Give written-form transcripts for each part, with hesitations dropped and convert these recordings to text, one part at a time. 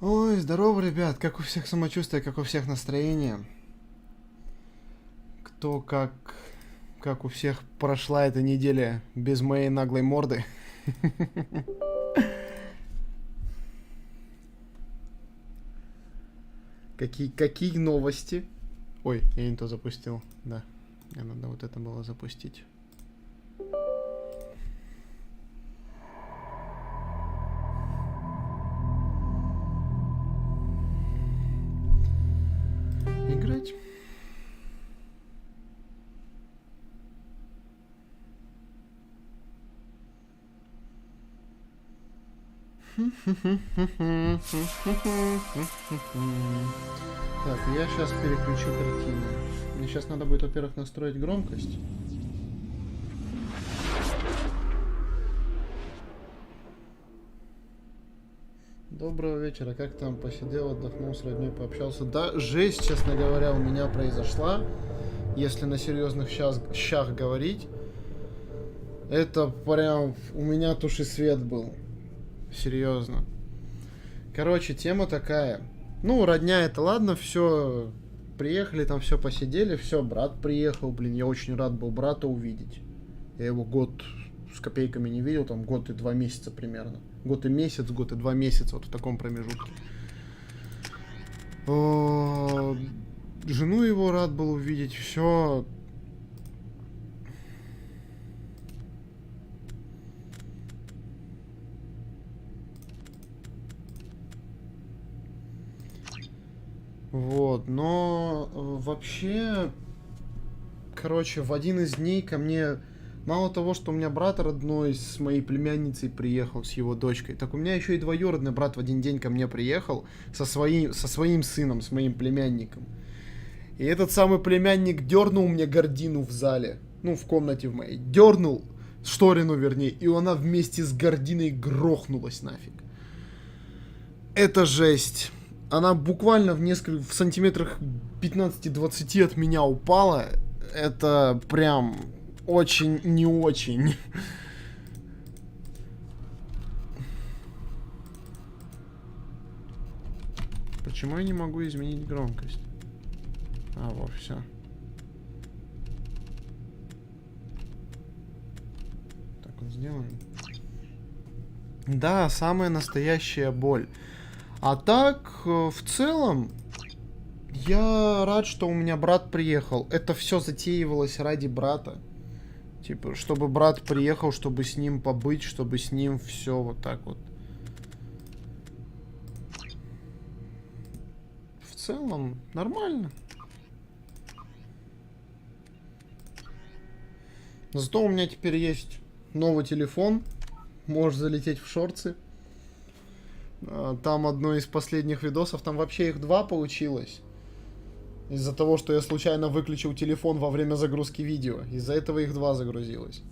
Ой, здорово, ребят, как у всех самочувствие, как у всех настроение. Кто как у всех прошла эта неделя без моей наглой морды. Какие новости? Ой, я не то запустил, да. Мне надо вот это было запустить. Играть. Так, я сейчас переключу картину. Мне сейчас надо будет, во-первых, настроить громкость. Доброго вечера, как там? Посидел, отдохнул, с родней пообщался. Да, жесть, честно говоря, у меня произошла. Если на серьезных щах говорить, это прям у меня туши свет был. Серьезно. Короче, тема такая. Ну, родня это ладно, все. Приехали, там все посидели, все, брат приехал, блин, я очень рад был брата увидеть. Я его год с копейками не видел, там год и 2 месяца примерно. Год и месяц, год и 2 месяца, вот в таком промежутке. Жену его рад был увидеть, все. Вот, но вообще, короче, в один из дней ко мне, мало того, что у меня брат родной с моей племянницей приехал, с его дочкой, так у меня еще и двоюродный брат в один день ко мне приехал со своим сыном, с моим племянником. И этот самый племянник дернул мне гордину в зале, ну, в комнате в моей, дернул шторину, вернее, и она вместе с гординой грохнулась нафиг. Это жесть. Она буквально в сантиметрах 15-20 от меня упала. Это прям очень не очень. Почему я не могу изменить громкость? А, вот, все. Так вот сделаем. Да, самая настоящая боль. А так, в целом, я рад, что у меня брат приехал. Это все затеивалось ради брата. Типа, чтобы брат приехал, чтобы с ним побыть, чтобы с ним все вот так вот. В целом, нормально. Зато у меня теперь есть новый телефон. Можешь залететь в шорты. Там одно из последних видосов, там вообще их 2 получилось. Из-за того, что я случайно выключил телефон во время загрузки видео. Из-за этого их 2 загрузилось.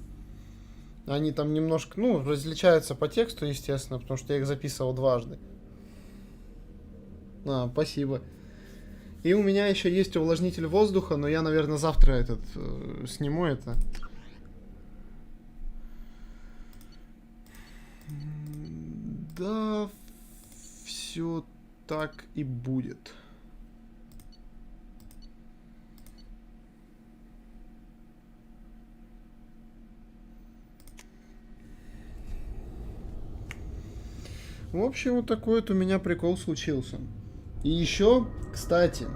Они там немножко, ну, различаются по тексту, естественно, потому что я их записывал дважды. Спасибо. И у меня еще есть увлажнитель воздуха, но я, наверное, завтра сниму это. Да, все так и будет. В общем, вот такой вот у меня прикол случился. И еще, кстати,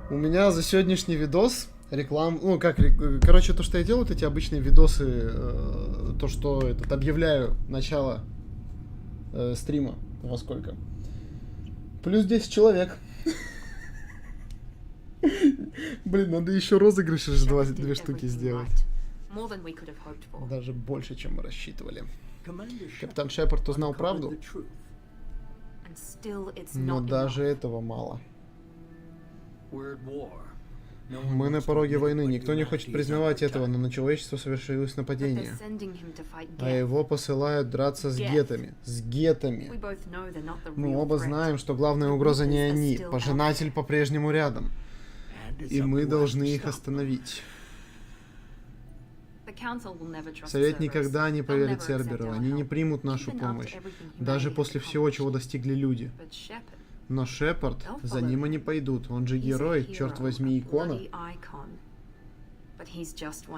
у меня за сегодняшний видос реклама, ну как, короче, то, что я делаю, вот эти обычные видосы, то, что объявляю начало стрима, во сколько. Плюс 10 человек. Блин, надо еще розыгрыш аж 22 штуки сделать. Даже больше, чем мы рассчитывали. Капитан Шепард узнал правду, но даже этого мало. Мы на пороге войны. Никто не хочет признавать этого, но на человечество совершилось нападение. А его посылают драться с гетами. С гетами. Мы оба знаем, что главная угроза не они. Пожинатель по-прежнему рядом. И мы должны их остановить. Совет никогда не поверит серверу, они не примут нашу помощь, даже после всего, чего достигли люди. Но Шепард, за ним они пойдут, он же герой, черт возьми, икона.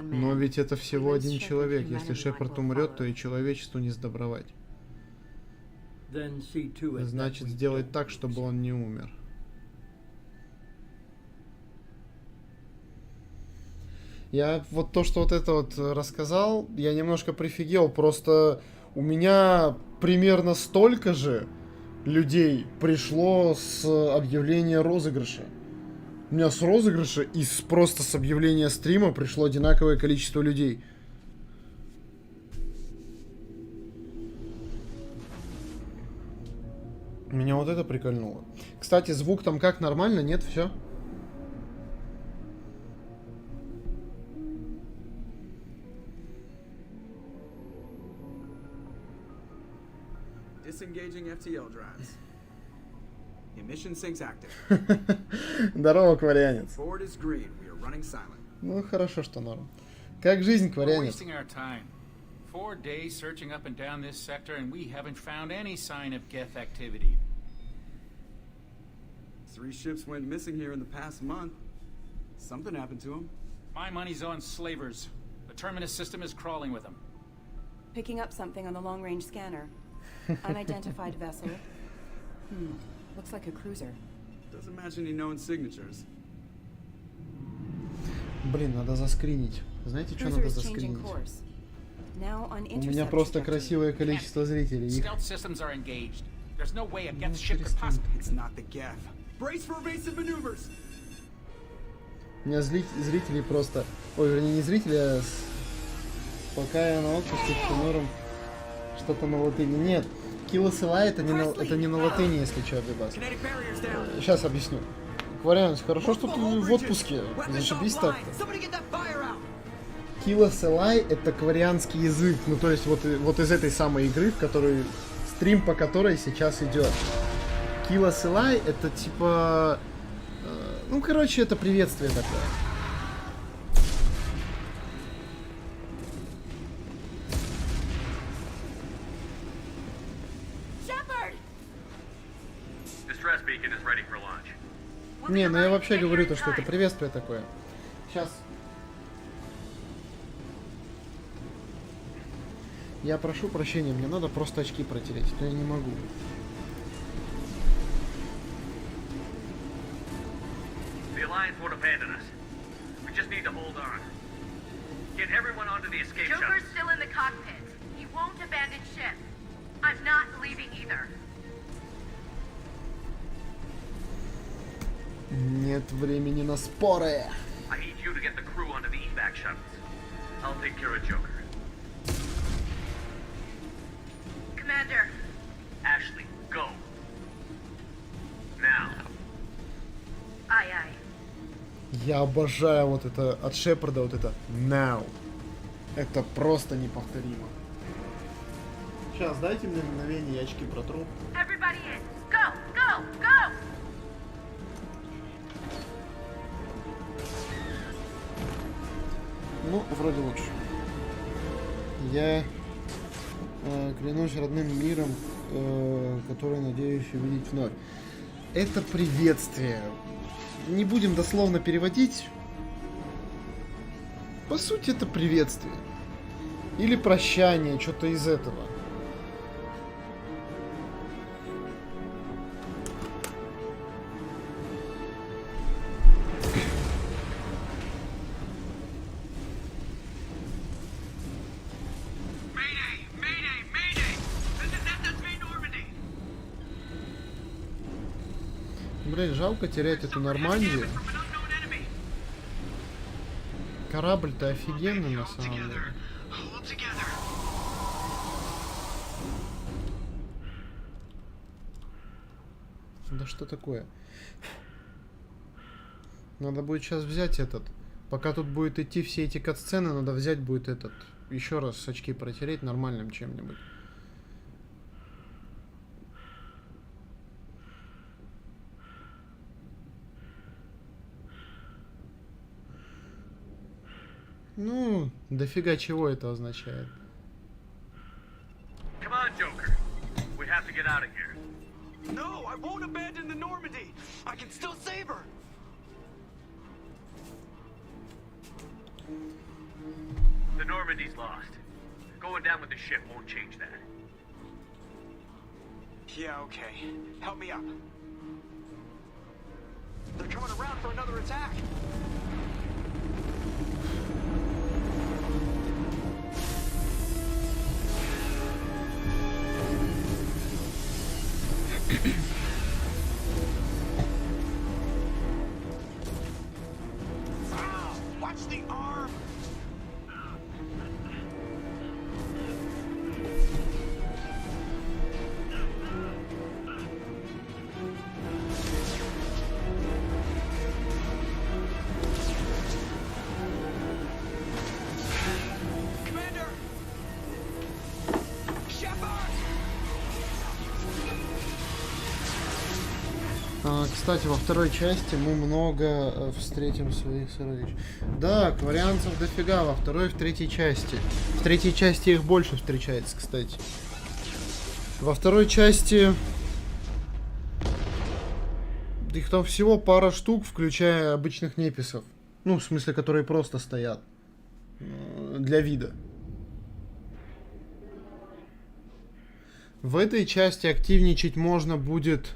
Но ведь это всего один человек, если Шепард умрет, то и человечеству не сдобровать. Значит, сделать так, чтобы он не умер. Я вот то, что вот это вот рассказал, я немножко прифигел. Просто у меня примерно столько же людей пришло с объявления розыгрыша. У меня с розыгрыша и просто с объявления стрима пришло одинаковое количество людей. Меня вот это прикольнуло. Кстати, звук там как, нормально? Нет, все? Disengaging FTL drives. Emission sinks active. Здорово, кварянец. Forward is green. We are running silent. Ну, хорошо, что норм. Как жизнь, кварянец? 4 days searching up and down this sector, and we haven't found any sign of Geth activity. 3 ships went missing here in the past month. Something happened to them. My money's on slavers. The Terminus system is crawling with them. Picking up something on the long-range scanner. Unidentified vessel. Looks like a cruiser. Doesn't match any known signatures. Блин, надо заскринить. Знаете, что надо заскринить? У меня просто красивое количество зрителей. Их... У меня зрители просто... Ой, вернее, не зрители, а... Пока я на отпуске с Тимуром что-то на латыни. Нет, GalaSword это не на латыни, если что, Бибас. Сейчас объясню. Кварианс, хорошо, что ты в отпуске. Зашибись так-то. GalaSword это кварианский язык. Ну, то есть, вот из этой самой игры, в которой... Стрим по которой сейчас идет. GalaSword это типа... ну, короче, это приветствие такое. Не, ну я вообще говорю то, что это приветствие такое. Сейчас. Я прошу прощения, мне надо просто очки протереть, то я не могу. Нет времени на споры. Commander. Ashley, go. Now. Ай-ай. Я обожаю вот это от Шепарда, вот это now. Это просто неповторимо. Сейчас, дайте мне мгновение, я очки протру. Everybody in. Go, go, go. Ну, вроде лучше. Я клянусь родным миром, который надеюсь увидеть вновь. Это приветствие. Не будем дословно переводить. По сути, это приветствие. Или прощание, что-то из этого. Блин, жалко терять эту Нормандию. Корабль-то офигенный на самом деле. Да что такое? Надо будет сейчас взять этот. Пока тут будет идти все эти катсцены, надо взять будет этот. Еще раз очки протереть нормальным чем-нибудь. Ну, дофига чего это означает. Come on, Joker. We have to get out of here. No, I won't abandon the Normandy. I can still save her. The Normandy's lost. Going down with the ship won't change that. Yeah, okay. Help me up. They're coming around for another attack. Watch the arm. Commander! Shepard! Кстати, во второй части мы много встретим своих сородичей. Да, кварианцев дофига во второй и в третьей части. В третьей части их больше встречается, кстати. Во второй части их там всего пара штук, включая обычных неписов. Ну, в смысле, которые просто стоят. Для вида. В этой части активничать можно будет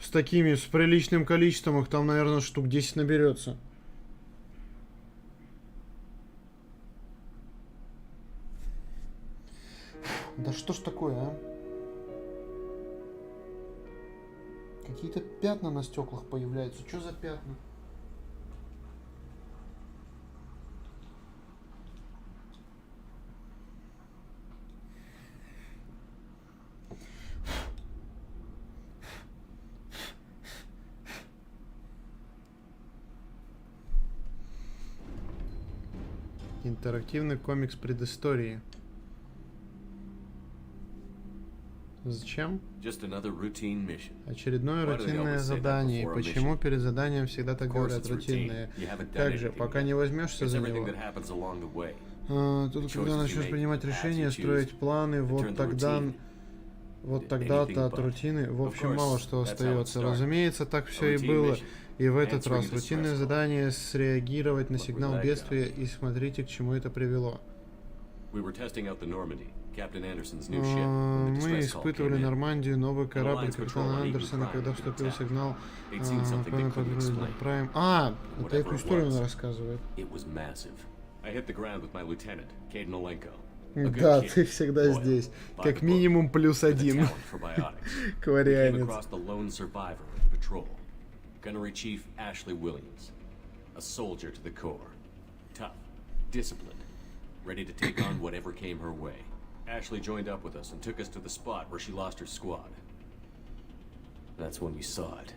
с такими, с приличным количеством. Их там, наверное, штук 10 наберется. Да что ж такое, а? Какие-то пятна на стеклах появляются. Что за пятна? Интерактивный комикс предыстории. Зачем? Очередное рутинное задание. Почему перед заданием всегда так говорят? Рутинное. Как же, пока не возьмешься за него. Тут, когда начнешь принимать решения, строить планы, вот тогда-то от рутины, в общем, мало что остается. Разумеется, так все и было. И в этот раз рутинное задание — среагировать на сигнал бедствия, и смотрите, к чему это привело. Мы испытывали Нормандию, новый корабль капитана Андерсона, когда вступил сигнал Prime. Это эту историю он рассказывает. Да, ты всегда здесь. Как минимум +1. Кварианец. Gunnery Chief Ashley Williams, a soldier to the core, tough, disciplined, ready to take on whatever came her way. Ashley joined up with us and took us to the spot where she lost her squad. That's when we saw it.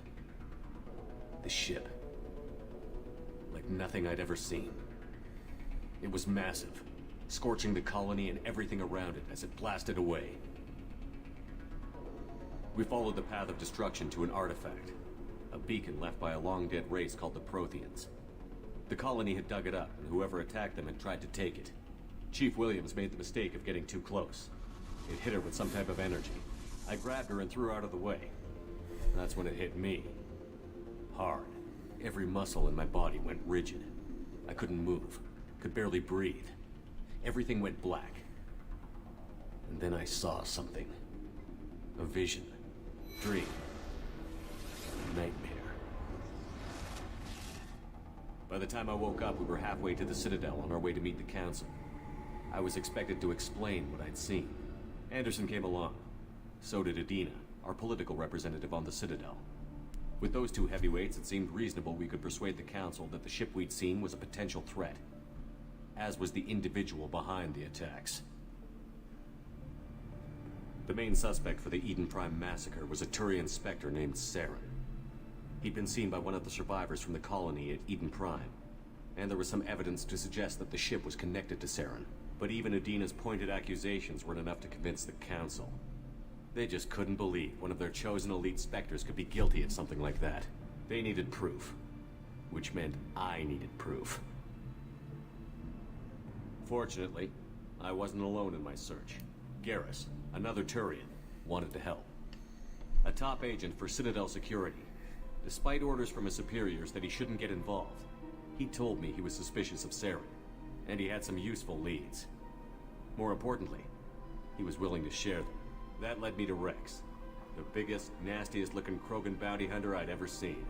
The ship. Like nothing I'd ever seen. It was massive, scorching the colony and everything around it as it blasted away. We followed the path of destruction to an artifact. A beacon left by a long-dead race called the Protheans. The colony had dug it up, and whoever attacked them had tried to take it. Chief Williams made the mistake of getting too close. It hit her with some type of energy. I grabbed her and threw her out of the way. That's when it hit me. Hard. Every muscle in my body went rigid. I couldn't move. Could barely breathe. Everything went black. And then I saw something. A vision. Dream. Nightmare. By the time I woke up, we were halfway to the Citadel on our way to meet the Council. I was expected to explain what I'd seen. Anderson came along. So did Adina, our political representative on the Citadel. With those two heavyweights, it seemed reasonable we could persuade the Council that the ship we'd seen was a potential threat, as was the individual behind the attacks. The main suspect for the Eden Prime massacre was a Turian Spectre named Saren. He'd been seen by one of the survivors from the colony at Eden Prime, and there was some evidence to suggest that the ship was connected to Saren. But even Adina's pointed accusations weren't enough to convince the Council. They just couldn't believe one of their chosen elite Spectres could be guilty of something like that. They needed proof, which meant I needed proof. Fortunately, I wasn't alone in my search. Garrus, another Turian, wanted to help. A top agent for Citadel Security. Despite orders from his superiors that he shouldn't get involved, he told me he was suspicious of Saren, and he had some useful leads. More importantly, he was willing to share them. That led me to Rex, the biggest, nastiest looking Krogan bounty hunter I'd ever seen.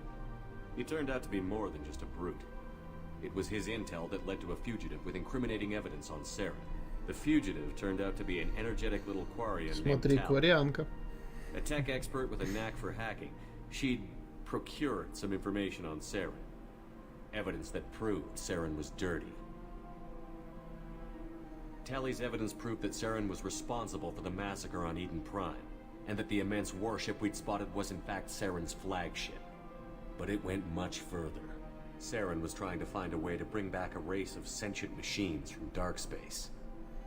He turned out to be more than just a brute. It was his intel that led to a fugitive with incriminating evidence on Saren. The fugitive turned out to be an energetic little Quarian named Смотри, Tal. кварианка. A tech expert with a knack for hacking. She'd procured some information on Saren. Evidence that proved Saren was dirty. Tally's evidence proved that Saren was responsible for the massacre on Eden Prime, and that the immense warship we'd spotted was in fact Saren's flagship. But it went much further. Saren was trying to find a way to bring back a race of sentient machines from dark space.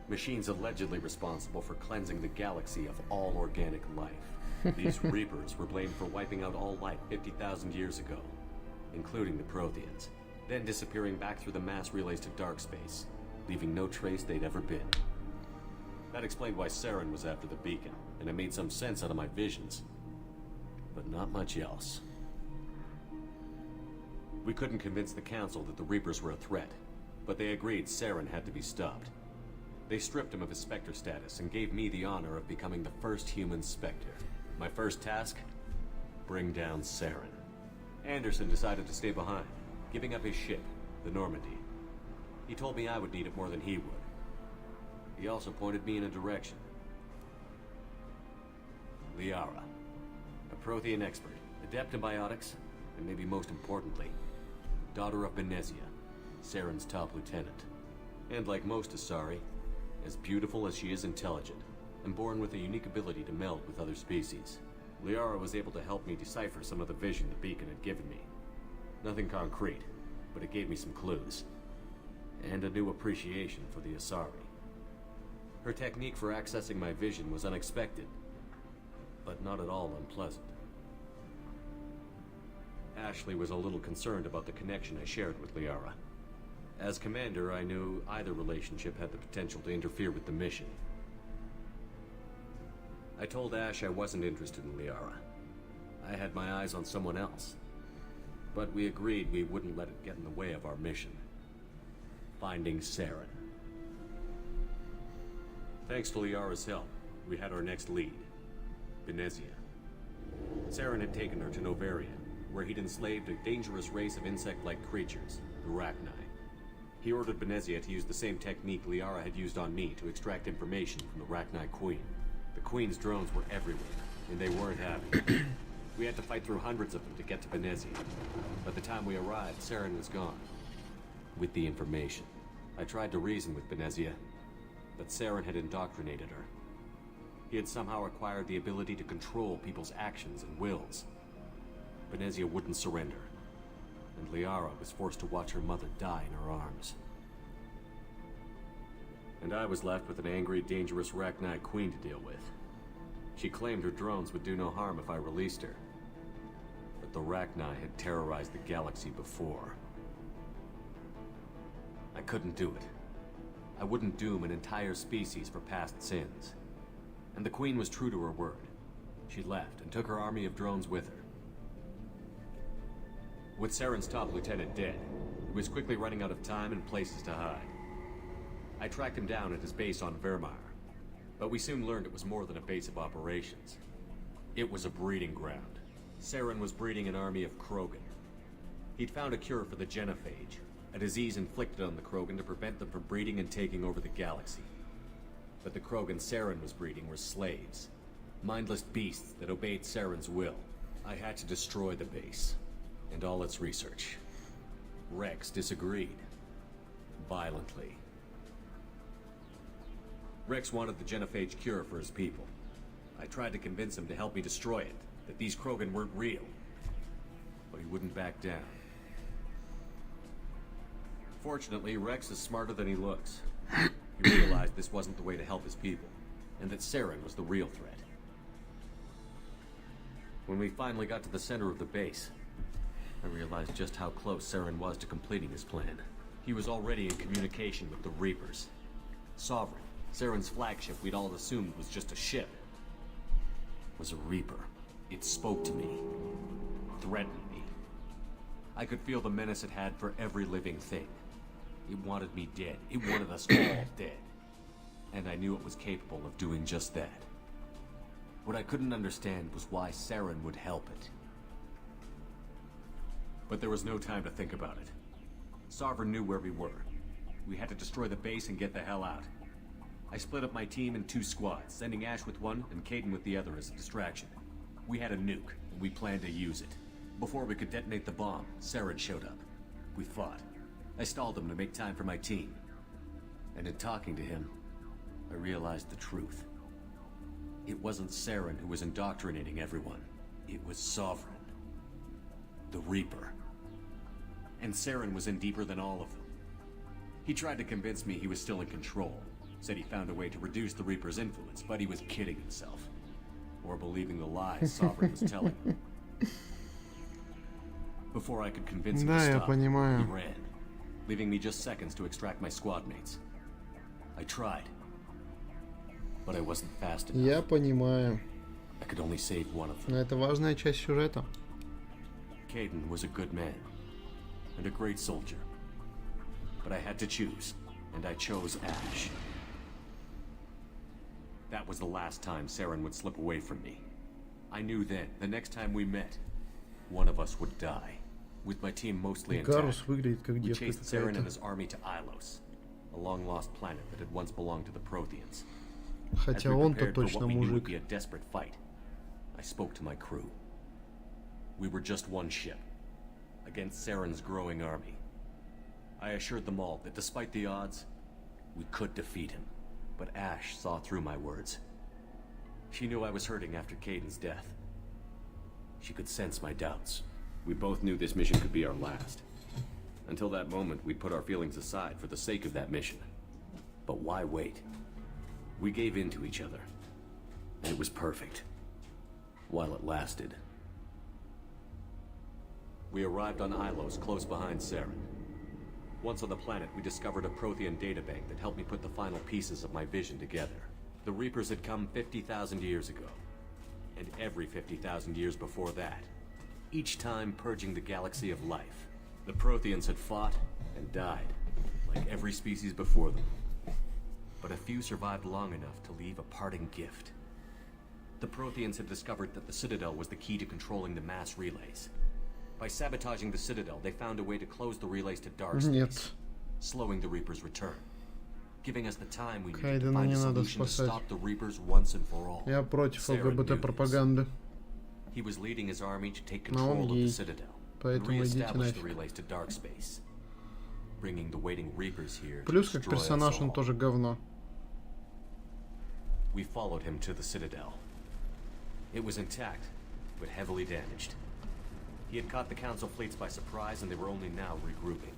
Machines allegedly responsible for cleansing the galaxy of all organic life. These Reapers were blamed for wiping out all life 50,000 years ago, including the Protheans, then disappearing back through the mass relays to dark space, leaving no trace they'd ever been. That explained why Saren was after the beacon, and it made some sense out of my visions. But not much else. We couldn't convince the Council that the Reapers were a threat, but they agreed Saren had to be stopped. They stripped him of his Spectre status and gave me the honor of becoming the first human Spectre. My first task? Bring down Saren. Anderson decided to stay behind, giving up his ship, the Normandy. He told me I would need it more than he would. He also pointed me in a direction. Liara, a Prothean expert, adept in biotics, and maybe most importantly, daughter of Benezia, Saren's top lieutenant. And like most Asari, as beautiful as she is intelligent, and born with a unique ability to meld with other species. Liara was able to help me decipher some of the vision the beacon had given me. Nothing concrete, but it gave me some clues. And a new appreciation for the Asari. Her technique for accessing my vision was unexpected, but not at all unpleasant. Ashley was a little concerned about the connection I shared with Liara. As commander, I knew either relationship had the potential to interfere with the mission. I told Ash I wasn't interested in Liara. I had my eyes on someone else. But we agreed we wouldn't let it get in the way of our mission. Finding Saren. Thanks to Liara's help, we had our next lead. Benezia. Saren had taken her to Novaria, where he'd enslaved a dangerous race of insect-like creatures, the Rachni. He ordered Benezia to use the same technique Liara had used on me to extract information from the Rachni Queen. The Queen's drones were everywhere, and they weren't happy. We had to fight through hundreds of them to get to Benezia. By the time we arrived, Saren was gone. With the information. I tried to reason with Benezia, but Saren had indoctrinated her. He had somehow acquired the ability to control people's actions and wills. Benezia wouldn't surrender, and Liara was forced to watch her mother die in her arms. And I was left with an angry, dangerous Rachni Queen to deal with. She claimed her drones would do no harm if I released her. But the Rachni had terrorized the galaxy before. I couldn't do it. I wouldn't doom an entire species for past sins. And the Queen was true to her word. She left and took her army of drones with her. With Saren's top lieutenant dead, he was quickly running out of time and places to hide. I tracked him down at his base on Vermeer, but we soon learned it was more than a base of operations. It was a breeding ground. Saren was breeding an army of Krogan. He'd found a cure for the genophage, a disease inflicted on the Krogan to prevent them from breeding and taking over the galaxy. But the Krogan Saren was breeding were slaves, mindless beasts that obeyed Saren's will. I had to destroy the base, and all its research. Rex disagreed. Violently. Rex wanted the genophage cure for his people. I tried to convince him to help me destroy it, that these Krogan weren't real. But he wouldn't back down. Fortunately, Rex is smarter than he looks. He realized this wasn't the way to help his people, and that Saren was the real threat. When we finally got to the center of the base, I realized just how close Saren was to completing his plan. He was already in communication with the Reapers, Sovereign, Saren's flagship we'd all assumed was just a ship, was a Reaper. It spoke to me, threatened me. I could feel the menace it had for every living thing. It wanted me dead. It wanted us all dead. And I knew it was capable of doing just that. What I couldn't understand was why Saren would help it. But there was no time to think about it. Sovereign knew where we were. We had to destroy the base and get the hell out. I split up my team in 2 squads, sending Ash with one and Caden with the other as a distraction. We had a nuke, and we planned to use it. Before we could detonate the bomb, Saren showed up. We fought. I stalled him to make time for my team. And in talking to him, I realized the truth. It wasn't Saren who was indoctrinating everyone. It was Sovereign. The Reaper. And Saren was in deeper than all of them. He tried to convince me he was still in control. Said he found a way to reduce the Reaper's influence, but he was kidding himself. Or believing the lies Sovereign was telling him. Before I could convince him to stop, he ran, leaving me just seconds to extract my squad mates. I tried, but I wasn't fast enough. Я понимаю. I could only save one of them. Но это важная часть сюжета. Caden was a good man and a great soldier, but I had to choose, and I chose Ash. That was the last time Saren would slip away from me. I knew then, the next time we met, one of us would die. With my team mostly intact, we chased Saren and his army to Ilos, a long-lost planet that had once belonged to the Protheans. As we prepared for what we knew would be a desperate fight, I spoke to my crew. We were just one ship, against Saren's growing army. I assured them all that despite the odds, we could defeat him. But Ash saw through my words. She knew I was hurting after Caden's death. She could sense my doubts. We both knew this mission could be our last. Until that moment, we'd put our feelings aside for the sake of that mission. But why wait? We gave in to each other. And it was perfect. While it lasted. We arrived on Ilos, close behind Saren. Once on the planet, we discovered a Prothean databank that helped me put the final pieces of my vision together. The Reapers had come 50,000 years ago. And every 50,000 years before that. Each time purging the galaxy of life. The Protheans had fought and died, like every species before them. But a few survived long enough to leave a parting gift. The Protheans had discovered that the Citadel was the key to controlling the mass relays. By sabotaging the Citadel, they found a way to close the relays to dark space, slowing the Reapers' return, giving us the time we needed to find a solution to stop the Reapers once and for all. Я против ЛГБТ-пропаганды. He was leading his army to take control of the Citadel and re-establish the relays to dark space, bringing the waiting Reapers here. Плюс как персонаж он тоже говно. We followed him to the Citadel. It was intact, but heavily damaged. He had caught the Council fleets by surprise, and they were only now regrouping.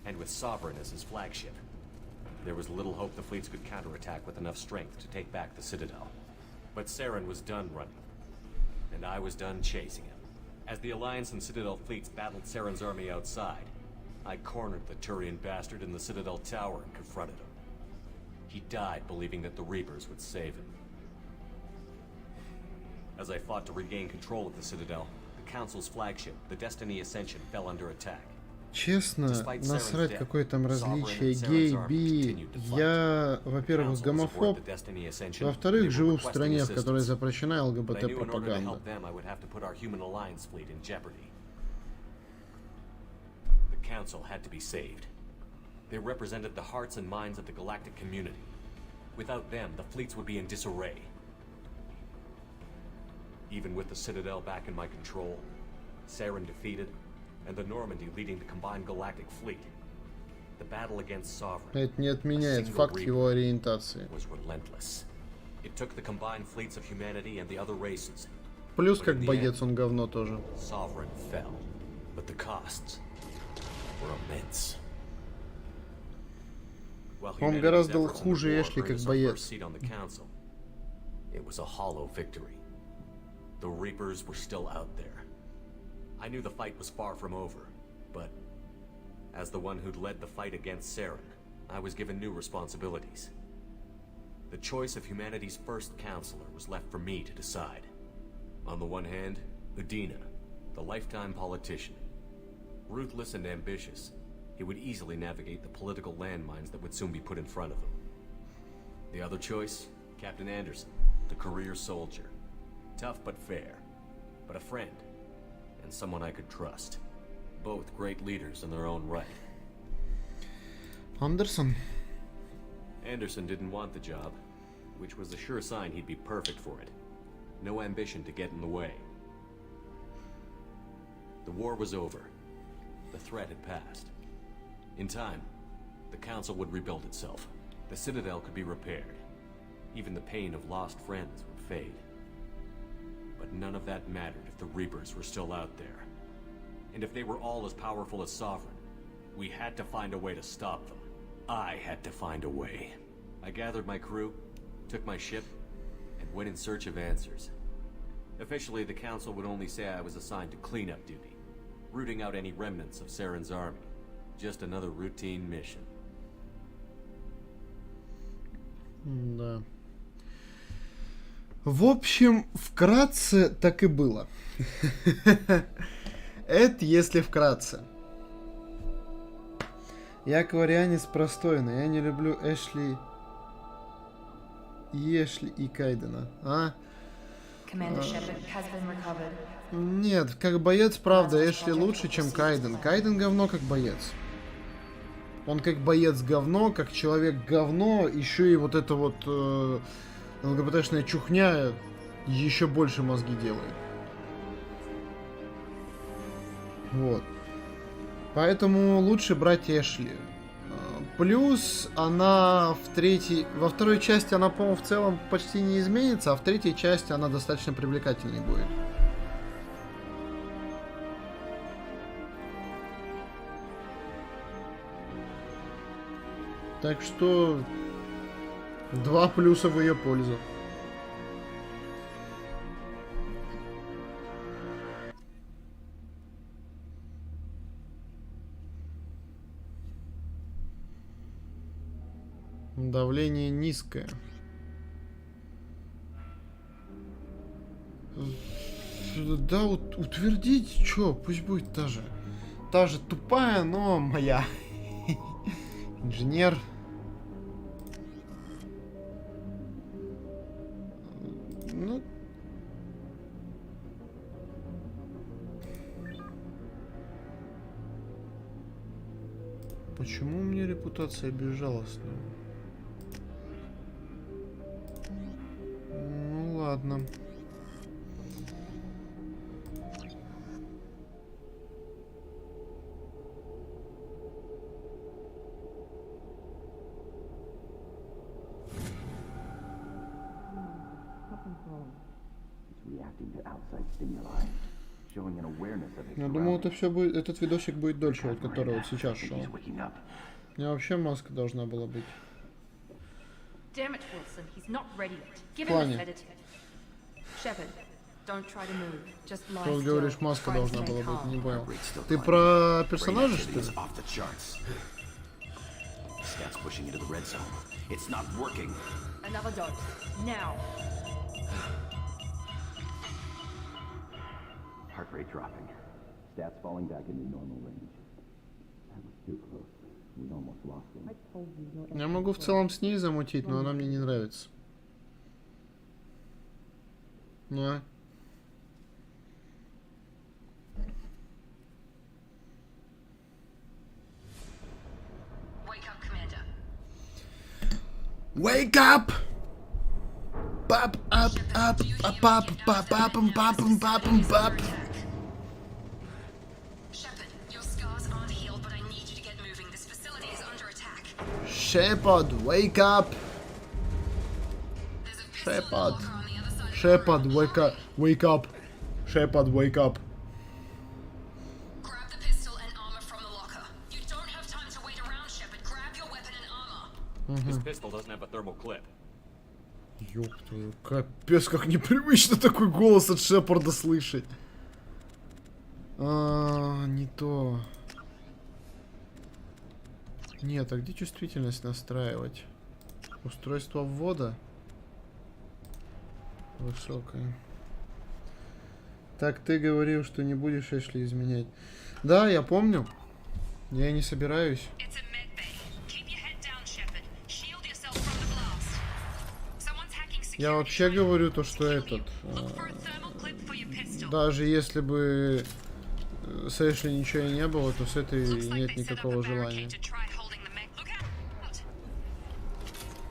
And with Sovereign as his flagship, there was little hope the fleets could counterattack with enough strength to take back the Citadel. But Saren was done running, and I was done chasing him. As the Alliance and Citadel fleets battled Saren's army outside, I cornered the Turian bastard in the Citadel tower and confronted him. He died believing that the Reapers would save him. As I fought to regain control of the Citadel, the Council's flagship, the Destiny Ascension, fell under attack. Честно, насрать какое там различие гей, би. Я, во-первых, гомофоб, во-вторых, живу в стране, в которой запрещена ЛГБТ-пропаганда. The Council had to be saved. They represented the hearts and minds of the galactic community. Without them, the fleets would be in disarray. Even with the Citadel back in my control, Saren defeated, and the Normandy leading the combined galactic fleet, the battle against Sovereign, Это не отменяет факт его ориентации. was relentless. It took the combined fleets of humanity and the other races. Плюс как боец он говно тоже. Sovereign fell, but the costs were immense. Он гораздо хуже Эшли как боец. It was a hollow victory. The Reapers were still out there. I knew the fight was far from over, but as the one who'd led the fight against Saren, I was given new responsibilities. The choice of humanity's first counselor was left for me to decide. On the one hand, Udina, the lifetime politician. Ruthless and ambitious, he would easily navigate the political landmines that would soon be put in front of him. The other choice, Captain Anderson, the career soldier. Tough but fair, but a friend, and someone I could trust. Both great leaders in their own right. Андерсон. Anderson didn't want the job, which was a sure sign he'd be perfect for it. No ambition to get in the way. The war was over. The threat had passed. In time, the Council would rebuild itself. The Citadel could be repaired. Even the pain of lost friends would fade. But none of that mattered if the Reapers were still out there. And if they were all as powerful as Sovereign, we had to find a way to stop them. I had to find a way. I gathered my crew, took my ship, and went in search of answers. Officially, the Council would only say I was assigned to cleanup duty, rooting out any remnants of Saren's army. Just another routine mission. Да. В общем, вкратце так и было. Это если вкратце. Я кварианец простой, но я не люблю Эшли и Кайдена. А? Нет, как боец, правда, Эшли лучше, чем Кайден. Кайден говно как боец. Он как боец говно, как человек говно, еще и вот это вот ЛГБТшная чухня еще больше мозги делает. Вот. Поэтому лучше брать Эшли. Плюс она во второй части она, по-моему, в целом почти не изменится, а в третьей части она достаточно привлекательной будет. Так что 2 плюса в ее пользу. Давление низкое. Да, утвердить, чё, пусть будет та же. Та же тупая, но моя. Инженер. Ну. Почему у меня репутация безжалостная? Ну ладно. Я думал, это все будет, этот видосик будет дольше, вот который вот сейчас шел. У меня вообще маска должна была быть. В плане. Что говоришь, маска должна была быть, не понял. Ты про персонажа, что ли? Heart rate dropping. Stats falling back into normal range. That was too close. We almost lost them. Я могу в целом с ней замутить, но она мне не нравится. Ну а? Wake up! Pop up up up up pop pop pop pop pop. Shepard, wake up! Shepard, Shepard, wake up! Wake up! Shepard, wake up! Grab the pistol and armor from the locker. You don't have time to wait around, Shepard. Grab your weapon and armor. This pistol doesn't have a thermal clip. Ёб твою, капец, как непривычно такой голос от Шепарда слышать. Не то. Нет, а где чувствительность настраивать? Устройство ввода. Высокое. Так ты говорил, что не будешь Эшли изменять. Да, я помню. Я не собираюсь. Я вообще говорю то, что этот... даже если бы с Эшли ничего и не было, то с этой нет никакого желания.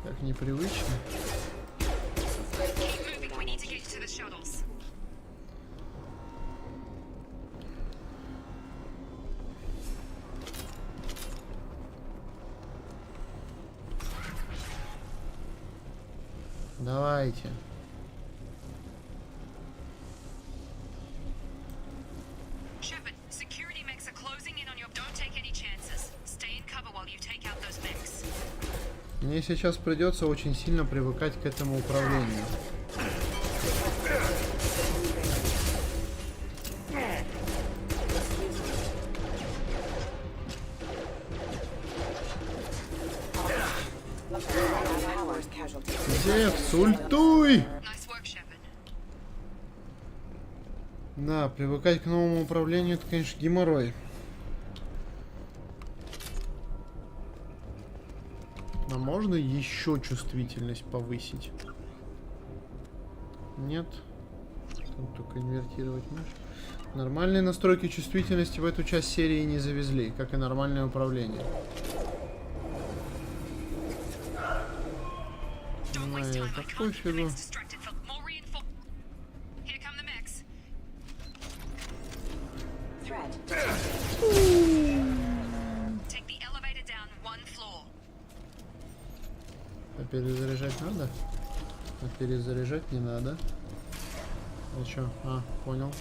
Как непривычно. Давайте. Мне сейчас придется очень сильно привыкать к этому управлению. Зевс, ультуй! Да, привыкать к новому управлению, это, конечно, геморрой. А можно еще чувствительность повысить? Нет. Там только инвертировать мышь. Нормальные настройки чувствительности в эту часть серии не завезли, как и нормальное управление. Ну, это пофигу. А перезаряжать надо? А перезаряжать не надо. А чё? А, понял.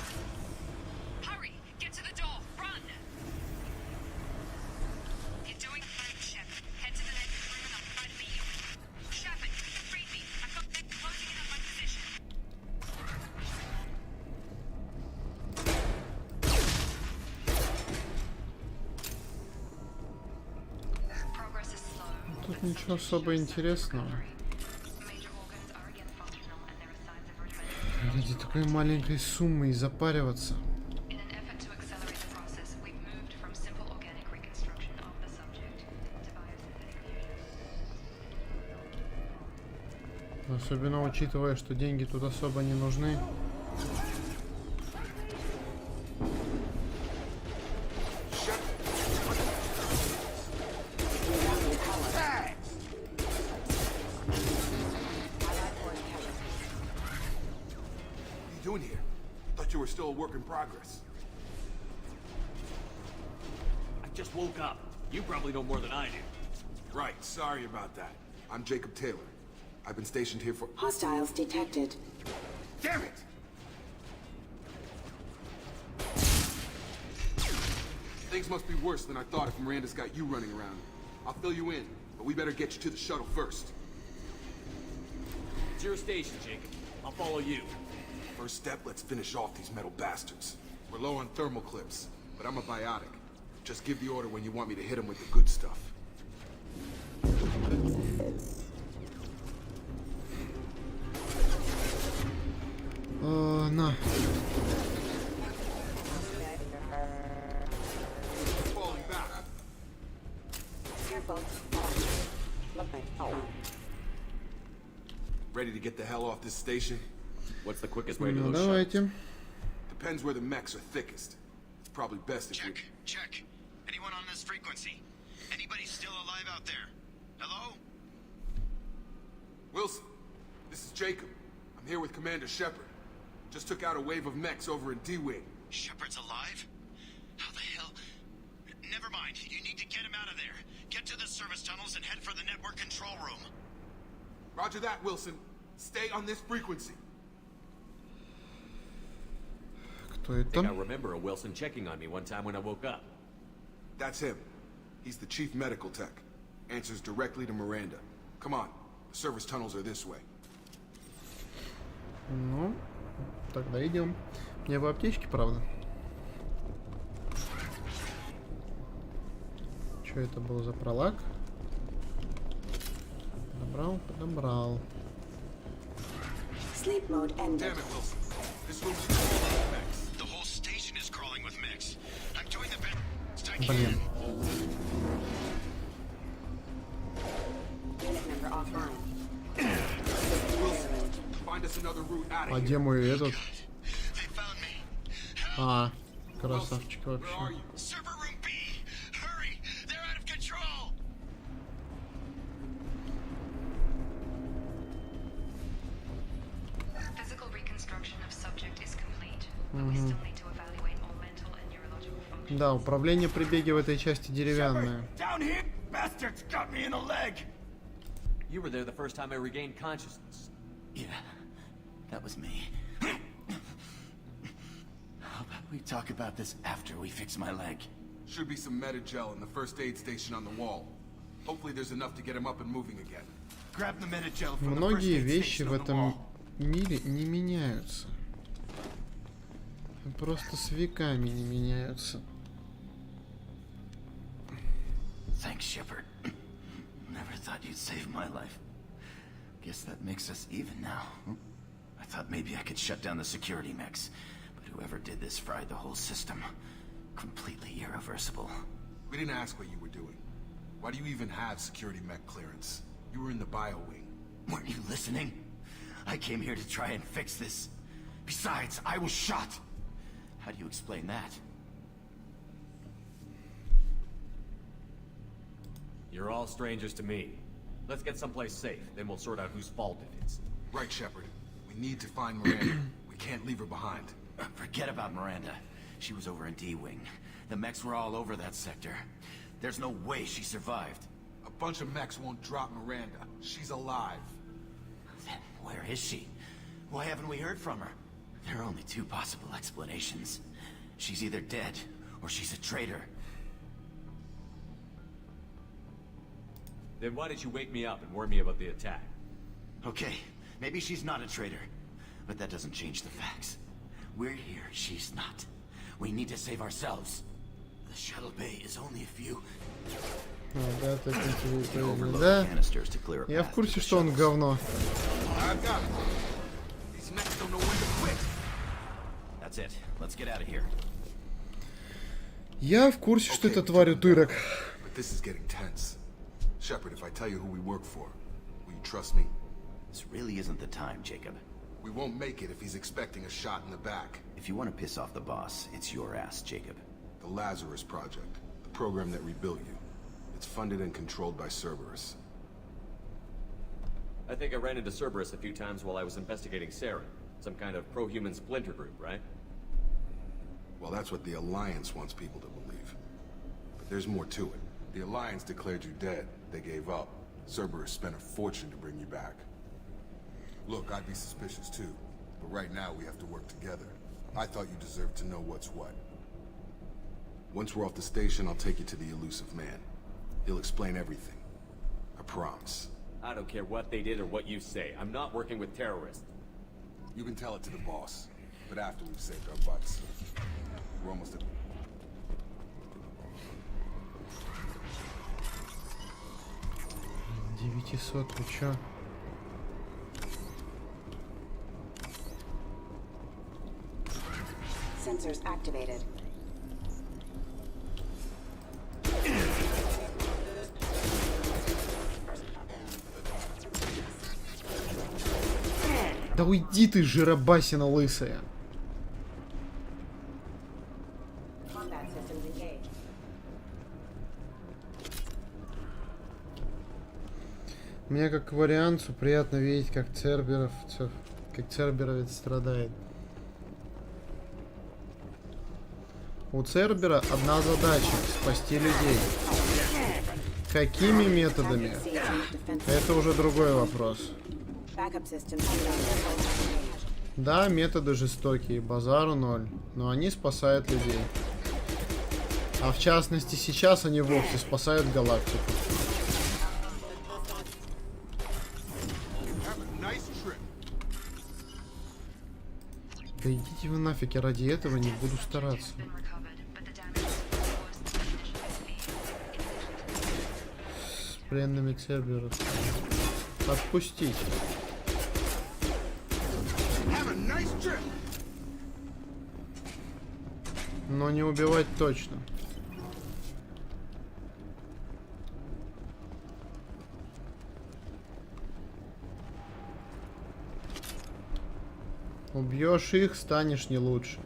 Тут ничего особо интересного. Ради такой маленькой суммы и запариваться. Особенно учитывая, что деньги тут особо не нужны. Still a work in progress. I just woke up. You probably know more than I do. Right, sorry about that. I'm Jacob Taylor. I've been stationed here for... Hostiles detected. Damn it! Things must be worse than I thought if Miranda's got you running around. I'll fill you in, but we better get you to the shuttle first. It's your station, Jacob. I'll follow you. First step, let's finish off these metal bastards. We're low on thermal clips, but I'm a biotic. Just give the order when you want me to hit them with the good stuff. На. Falling back. Ready to get the hell off this station? What's the quickest way to Ну, those давайте. shuttles? Depends where the mechs are thickest. It's probably best if we... Check. Anyone on this frequency? Anybody still alive out there? Hello? Wilson, this is Jacob. I'm here with Commander Shepard. Just took out a wave of mechs over in D-Wing. Shepard's alive? How the hell? Never mind. You need to get him out of there. Get to the service tunnels and head for the network control room. Roger that, Wilson. Stay on this frequency. Кто I think I это? remember a Wilson checking on me one time when I woke up. That's him. He's the chief medical tech. Answers directly to Miranda. Come on. The service tunnels are this way. Ну, тогда идем. Мне в аптечке, правда. Что это был за пролаг? Подобрал, подобрал. Sleep mode ended. Damn it, Wilson. This room's full of mechs. The whole station is crawling with mechs. I'm doing the best I can. Блин. Unit member offline. Wilson, find us another route out А of где here. мой этот? They found me. А, красавчик Where are вообще. you? Server room B. Hurry. They're out of control. Physical reconstruction of subject is complete, but we still need to evaluate all mental and neurological functions. Да, управление при беге в этой части деревянное. Down here! Bastards got me in the leg! You were there the first time I regained consciousness. Yeah, that was me. How about we talk about this after we fix my leg? Should be some Medi-gel in the first aid station on the wall. Hopefully there's enough to get him up and moving again. Grab the Medi-gel from the first Многие aid вещи station в on the этом wall. мире не меняются. Просто с веками не меняются. Thanks, Shepard. Never thought you'd save my life. Guess that makes us even now. I thought maybe I could shut down the security mechs, but whoever did this fried the whole system. Completely irreversible. We didn't ask what you were doing. Why do you even have security mech clearance? You were in the bio wing. Weren't you listening? I came here to try and fix this. Besides, I was shot. How do you explain that? You're all strangers to me. Let's get someplace safe, then we'll sort out whose fault it is. Right, Shepard. We need to find Miranda. We can't leave her behind. Forget about Miranda. She was over in D-Wing. The mechs were all over that sector. There's no way she survived. A bunch of mechs won't drop Miranda. She's alive. Then where is she? Why haven't we heard from her? There are only two possible explanations. She's either dead, or she's a traitor. Then why did you wake me up and warn me about the attack? Okay, maybe she's not a traitor. But that doesn't change the facts. We're here, she's not. We need to save ourselves. The shuttle bay is only a few... Да, так интересно. Overload Да, canisters to clear a я в path to курсе, the что он shuttles. говно. I've got it. These mechs don't know when to quit. That's it. Let's get out of here. Я в курсе, что Okay, это we're тварь doing утырок. better, but this is getting tense. Shepard, if I tell you who we work for, will you trust me? This really isn't the time, Jacob. We won't make it if he's expecting a shot in the back. If you want to piss off the boss, it's your ass, Jacob. The Lazarus Project, the program that rebuilt you. It's funded and controlled by Cerberus. I think I ran into Cerberus a few times while I was investigating Saren. Some kind of pro-human splinter group, right? Well, that's what the Alliance wants people to believe. But there's more to it. The Alliance declared you dead. They gave up. Cerberus spent a fortune to bring you back. Look, I'd be suspicious too. But right now, we have to work together. I thought you deserved to know what's what. Once we're off the station, I'll take you to the elusive man. He'll explain everything. I promise. I don't care what they did or what you say. I'm not working with terrorists. You can tell it to the boss. But after we've saved our butts. We're almost at... 900, вы чё? Sensors activated. Да уйди ты, жиробасина лысая. Combat systems engaged. Мне как варианту приятно видеть, как Церберовец страдает. У Цербера одна задача — спасти людей. Какими методами? Это уже другой вопрос. Backup systems. Да, методы жестокие, базару ноль, но они спасают людей. А в частности сейчас они вовсе спасают галактику. Да идите вы нафиг, я ради этого не буду стараться. С пленными Церберов. Отпустить. Но не убивать точно. Убьешь их, станешь не лучше.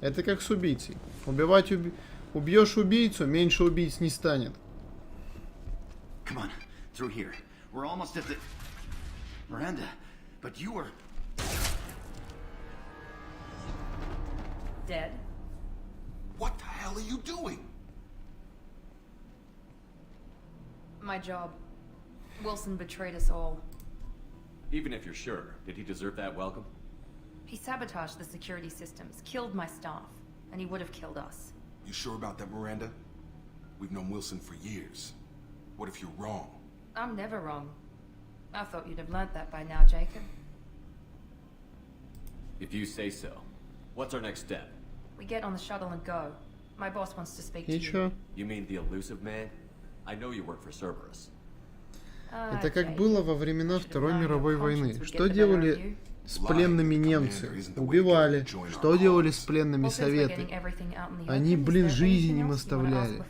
Это как с убийцей. Убьешь убийцу, меньше убийц не станет. Come on, through here. We're almost at the... Miranda, but you were... Dead? What the hell are you doing? My job. Wilson betrayed us all. Even if you're sure, did he deserve that welcome? He sabotaged the security systems, killed my staff, and he would have killed us. You sure about that, Miranda? We've known Wilson for years. What if you're wrong? I'm never wrong. I thought you'd have learnt that by now, Jacob. If you say so. What's our next step? We get on the shuttle and go. My boss wants to speak to you. Ничего. You mean the elusive man? I know you work for Cerberus. Это как было во времена Второй мировой войны. Что делали с пленными немцы? Убивали. Что делали с пленными советы? Они, блин, жизнь им оставляли.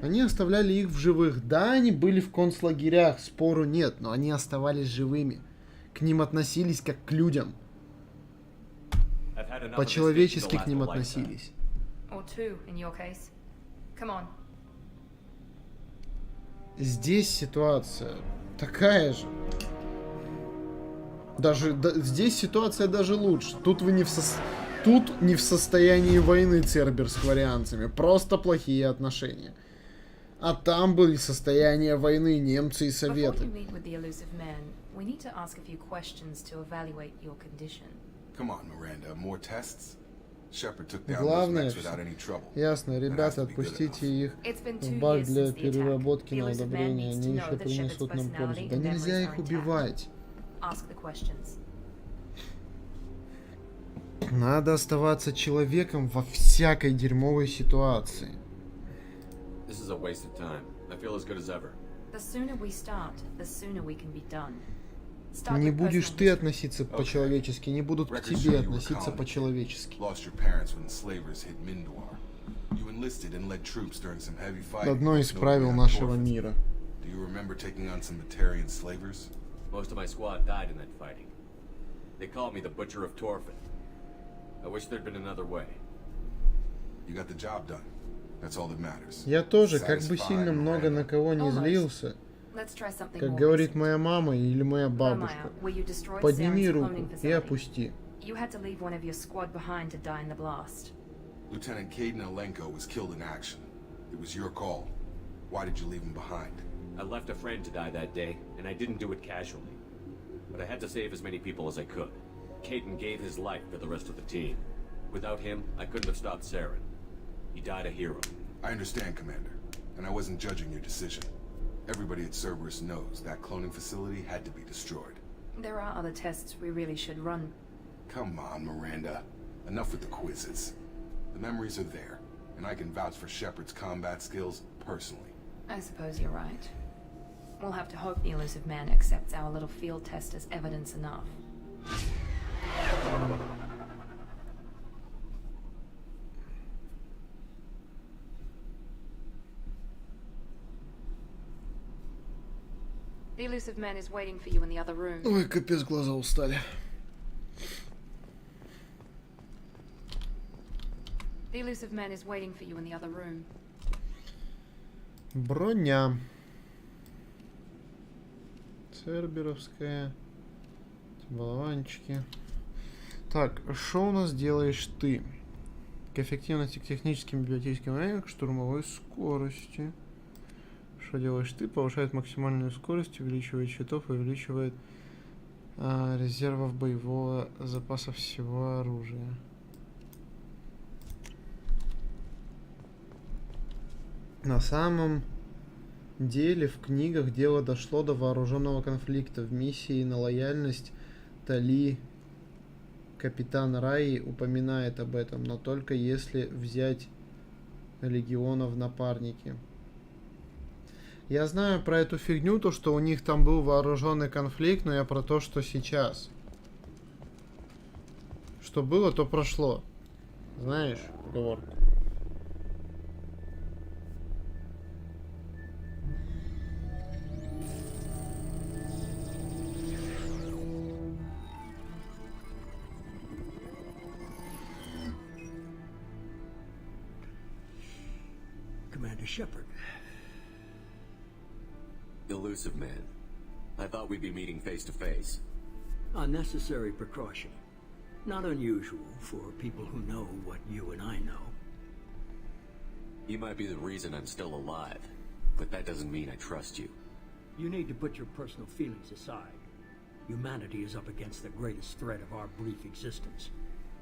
Они оставляли их в живых. Да, они были в концлагерях, спору нет, но они оставались живыми. К ним относились как к людям. По-человечески к ним относились. Здесь ситуация такая же. Здесь ситуация даже лучше. Тут вы не в состоянии войны Цербер с кварианцами. Просто плохие отношения. А там были состояния войны немцы и советы. Главное, ясно, ребята, отпустите их в бак для переработки на одобрение, они еще принесут нам пользу. Да нельзя их убивать. Надо оставаться человеком во всякой дерьмовой ситуации. Не будешь ты относиться по-человечески, не будут к тебе относиться по-человечески. Одно из правил нашего мира. Most of my squad died in that fighting. They called me the Butcher of Torfin. I wish there'd been another way. You got the job done. That's all that matters. Я тоже, как бы сильно много на кого не злился, как говорит моя мама или моя бабушка, подними руку и опусти. Lieutenant Caden Alenko was killed in action. It was your call. Why did you leave him behind? I left a friend to die that day, and I didn't do it casually. But I had to save as many people as I could. Caden gave his life for the rest of the team. Without him, I couldn't have stopped Saren. He died a hero. I understand, Commander, and I wasn't judging your decision. Everybody at Cerberus knows that cloning facility had to be destroyed. There are other tests we really should run. Come on, Miranda. Enough with the quizzes. The memories are there, and I can vouch for Shepard's combat skills personally. I suppose you're right. We'll have to hope the elusive man accepts our little field test as evidence enough. The elusive man is waiting for you in the other room. Ой, капец, глаза устали. The elusive man is waiting for you in the other room. Броня. Церберовская. Болванчики. Так, что у нас делаешь ты? К эффективности к техническим библиотеческим временам, к штурмовой скорости. Что делаешь ты? Повышает максимальную скорость, увеличивает щитов и увеличивает резервов боевого запаса всего оружия. На самом деле в книгах дело дошло до вооруженного конфликта. В миссии на лояльность Тали капитан Раи упоминает об этом, но только если взять легиона в напарники. Я знаю про эту фигню, то, что у них там был вооруженный конфликт, но я про то, что сейчас. Что было, то прошло. Знаешь, поговорку. Commander Shepard. Elusive man. I thought we'd be meeting face to face. Unnecessary precaution. Not unusual for people who know what you and I know. You might be the reason I'm still alive, but that doesn't mean I trust you. You need to put your personal feelings aside. Humanity is up against the greatest threat of our brief existence.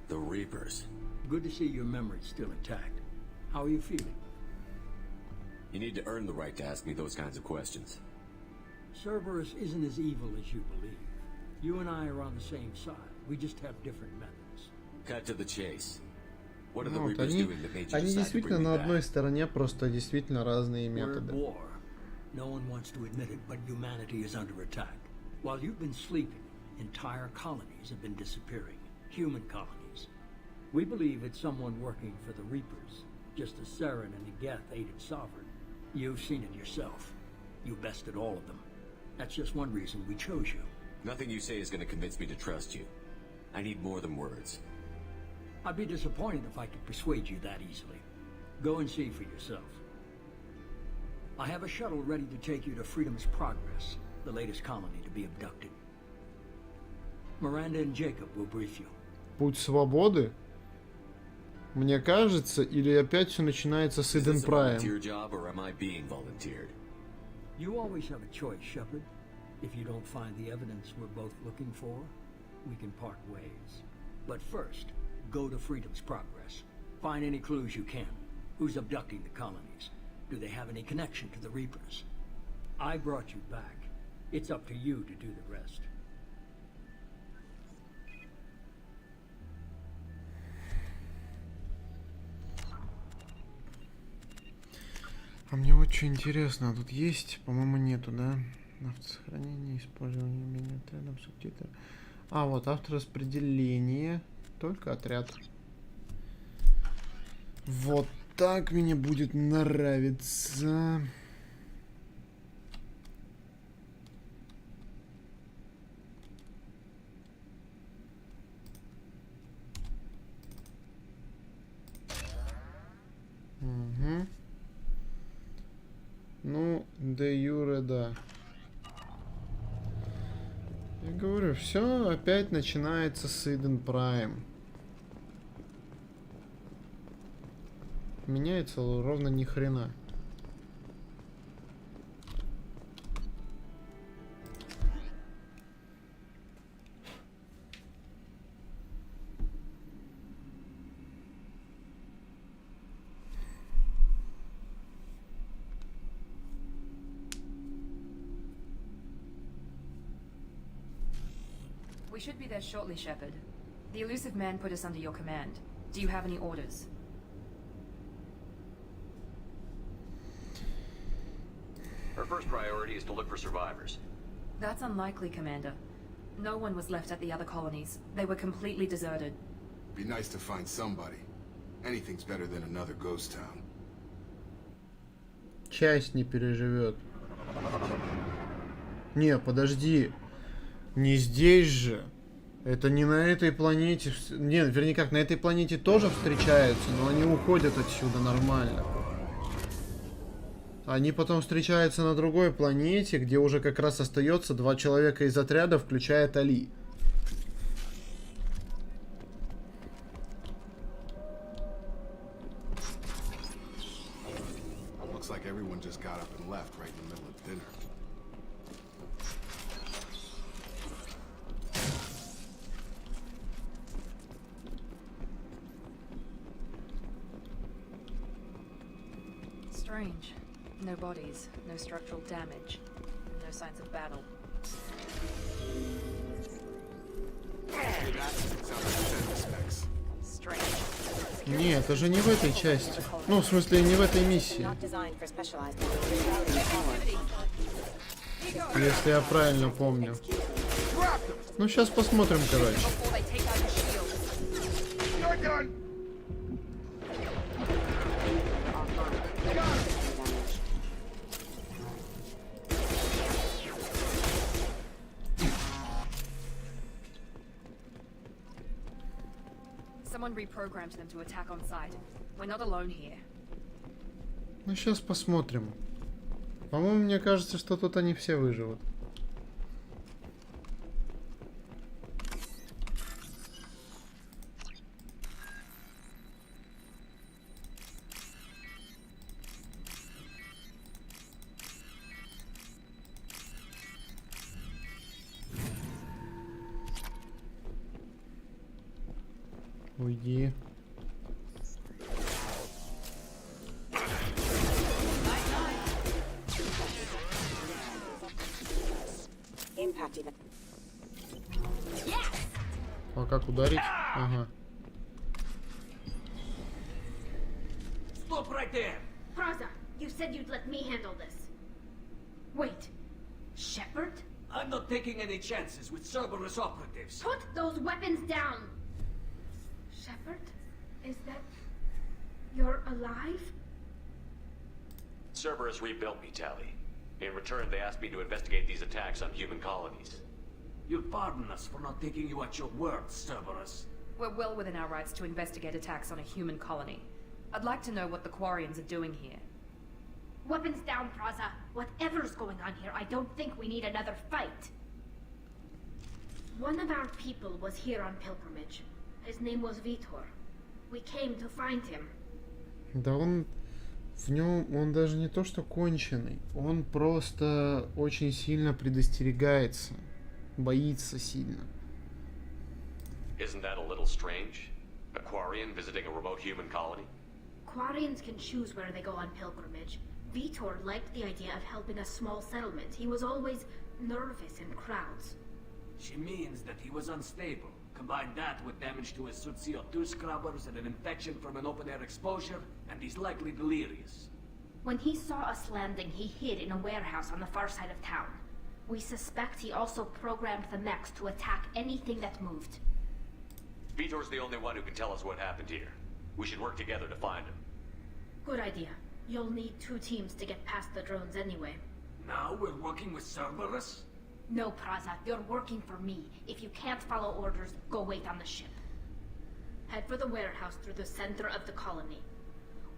The Reapers. Good to see your memory's still intact. How are you feeling? You need to earn the right to ask me those kinds of questions. Cerberus isn't as evil as you believe. You and I are on the same side. We just have different methods. Cut to the chase. What are the Вот, Reapers doing that made you они decide to действительно bring me на одной back? стороне, просто действительно разные We're at методы. war. No one wants to admit it, but humanity is under attack. While you've been sleeping, entire colonies have been disappearing. Human colonies. We believe it's someone working for the Reapers, just as Saren and the Geth aided Sovereign. You've seen it yourself. You bested all of them. That's just one reason we chose you. Nothing you say is going to convince me to trust you. I need more than words. I'd be disappointed if I could persuade you that easily. Go and see for yourself. I have a shuttle ready to take you to Freedom's Progress, the latest colony to be abducted. Miranda and Jacob will brief you. Путь свободы? Мне кажется, или опять все начинается с Is Eden this a Prime? volunteer job or am I being volunteered? You always have a choice, Shepard. If you don't find the evidence we're both looking for, we can part ways. But first, go to Freedom's Progress. Find any clues you can. Who's abducting the colonies? Do they have any connection to the Reapers? I brought you back. It's up to you to do the rest. А мне очень интересно, а тут есть, по-моему, нету, да? Автосохранение, использование мини-отрядов, субтитры. А, вот, автораспределение. Только отряд. Вот так мне будет нравиться. Угу. Ну, де юре, да. Я говорю, все опять начинается с Eden Prime. Меняется ровно ни хрена. We should be there shortly, Shepard. The elusive man put us under your command. Do you have any orders? Our first priority is to look for survivors. That's unlikely, Commander. No one was left at the other colonies. They were completely deserted. Be nice to find somebody. Anything's better than another ghost town. Часть не переживет. Не, подожди. Не здесь же. Это не на этой планете. Нет, вернее как, на этой планете тоже встречаются, но они уходят отсюда нормально. Они потом встречаются на другой планете, где уже как раз остается 2 человека из отряда, включая Тали. Looks like everyone just got up and left right in the middle of dinner. Strange. No bodies, no structural damage, no signs of battle. Sounds like specs. Strange. Не, это же не в этой части. Ну, в смысле, не в этой миссии. Если я правильно помню. Ну, сейчас посмотрим, короче. Someone reprogrammed them to attack on sight. We're not alone here. Ну, сейчас посмотрим. По-моему, мне кажется, что тут они все выживут. Уйди. А как ударить? Ага. Stop right there! Praza, you said you'd let me handle this. Wait, Shepard? I'm not taking any chances with Cerberus operatives. Put those weapons down! Shepard? Is that... you're alive? Cerberus rebuilt me, Tally. In return, they asked me to investigate these attacks on human colonies. You'll pardon us for not taking you at your word, Cerberus. We're well within our rights to investigate attacks on a human colony. I'd like to know what the Quarians are doing here. Weapons down, Praza. Whatever's going on here, I don't think we need another fight. One of our people was here on pilgrimage. His name was Vitor. We came to find him. Да он... В нем он даже не то что конченый. Он просто очень сильно предостерегается. Боится сильно. Isn't that a little strange? A Quarian visiting a remote human colony? Quarians can choose where they go on pilgrimage. Vitor liked the idea of helping a small settlement. He was always nervous in crowds. She means that he was unstable. Combine that with damage to his suit CO2 scrubbers and an infection from an open-air exposure, and he's likely delirious. When he saw us landing, he hid in a warehouse on the far side of town. We suspect he also programmed the mechs to attack anything that moved. Vitor's the only one who can tell us what happened here. We should work together to find him. Good idea. You'll need 2 teams to get past the drones anyway. Now we're working with Cerberus? No, Praza, you're working for me. If you can't follow orders, go wait on the ship. Head for the warehouse through the center of the colony.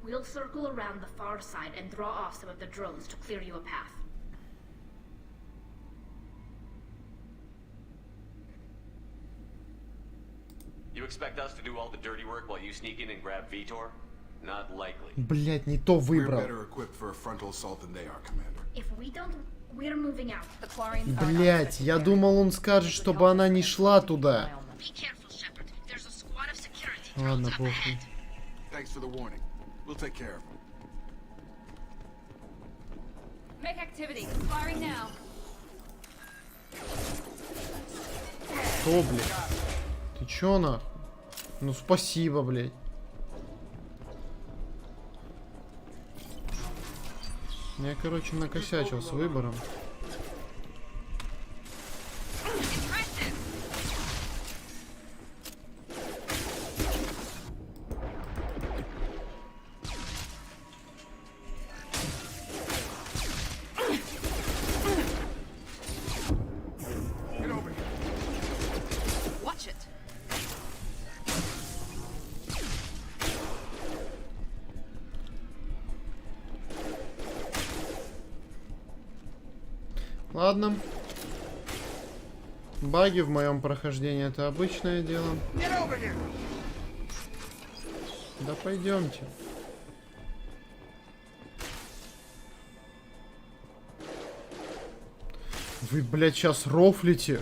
We'll circle around the far side and draw off some of the drones to clear you a path. You expect us to do all the dirty work while you sneak in and grab Vitor? Not likely. Блять, не то We're выбрал. better equipped for a frontal assault than they are, Commander. If we don't, we're moving out. The Quarians are Блять, я думал, он скажет, чтобы она не шла туда. Be careful, Shepard. There's a squad of security. Ладно, похуй. Thanks for the warning. We'll take care of them. Make activity. Firing now. Что, блядь? Ты чё нахуй? Ну спасибо, блядь. Я, короче, накосячил с выбором. Watch it. Ладно. Баги в моем прохождении это обычное дело. Да пойдемте. Вы, блядь, сейчас рофлите.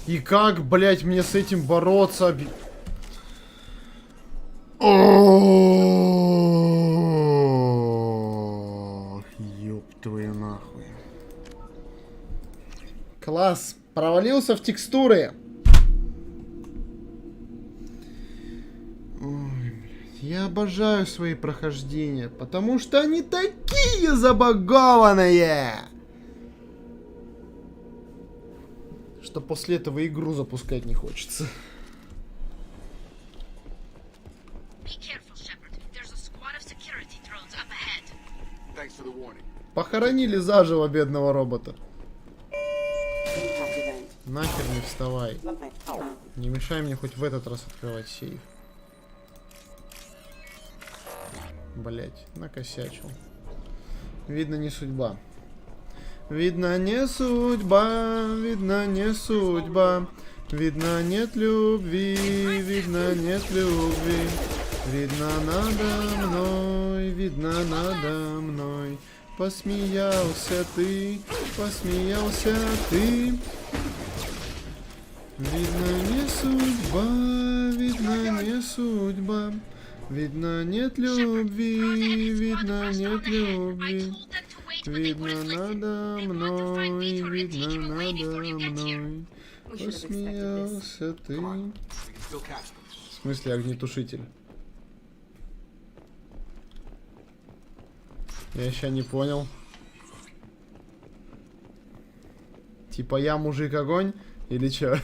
И как, блядь, мне с этим бороться? Ох, ёб твою нахуй. Класс. Провалился в текстуры. Ой, блядь. Я обожаю свои прохождения, потому что они такие забагованные, что после этого игру запускать не хочется. Похоронили заживо бедного робота. Нахер не вставай. Не мешай мне хоть в этот раз открывать сейф. Блять, накосячил. Видно, не судьба. Видно, не судьба. Видно, не судьба. Видно, нет любви. Видно, нет любви. Видно, надо мной. Видно, надо мной. Посмеялся ты. Посмеялся ты. Видно, не судьба. Видно, не судьба. Видно, нет любви, видно, нет любви. Видно, надо мной, видно, надо мной. Посмеялся ты. В смысле огнетушитель? Я еще не понял. Типа я мужик огонь или чё?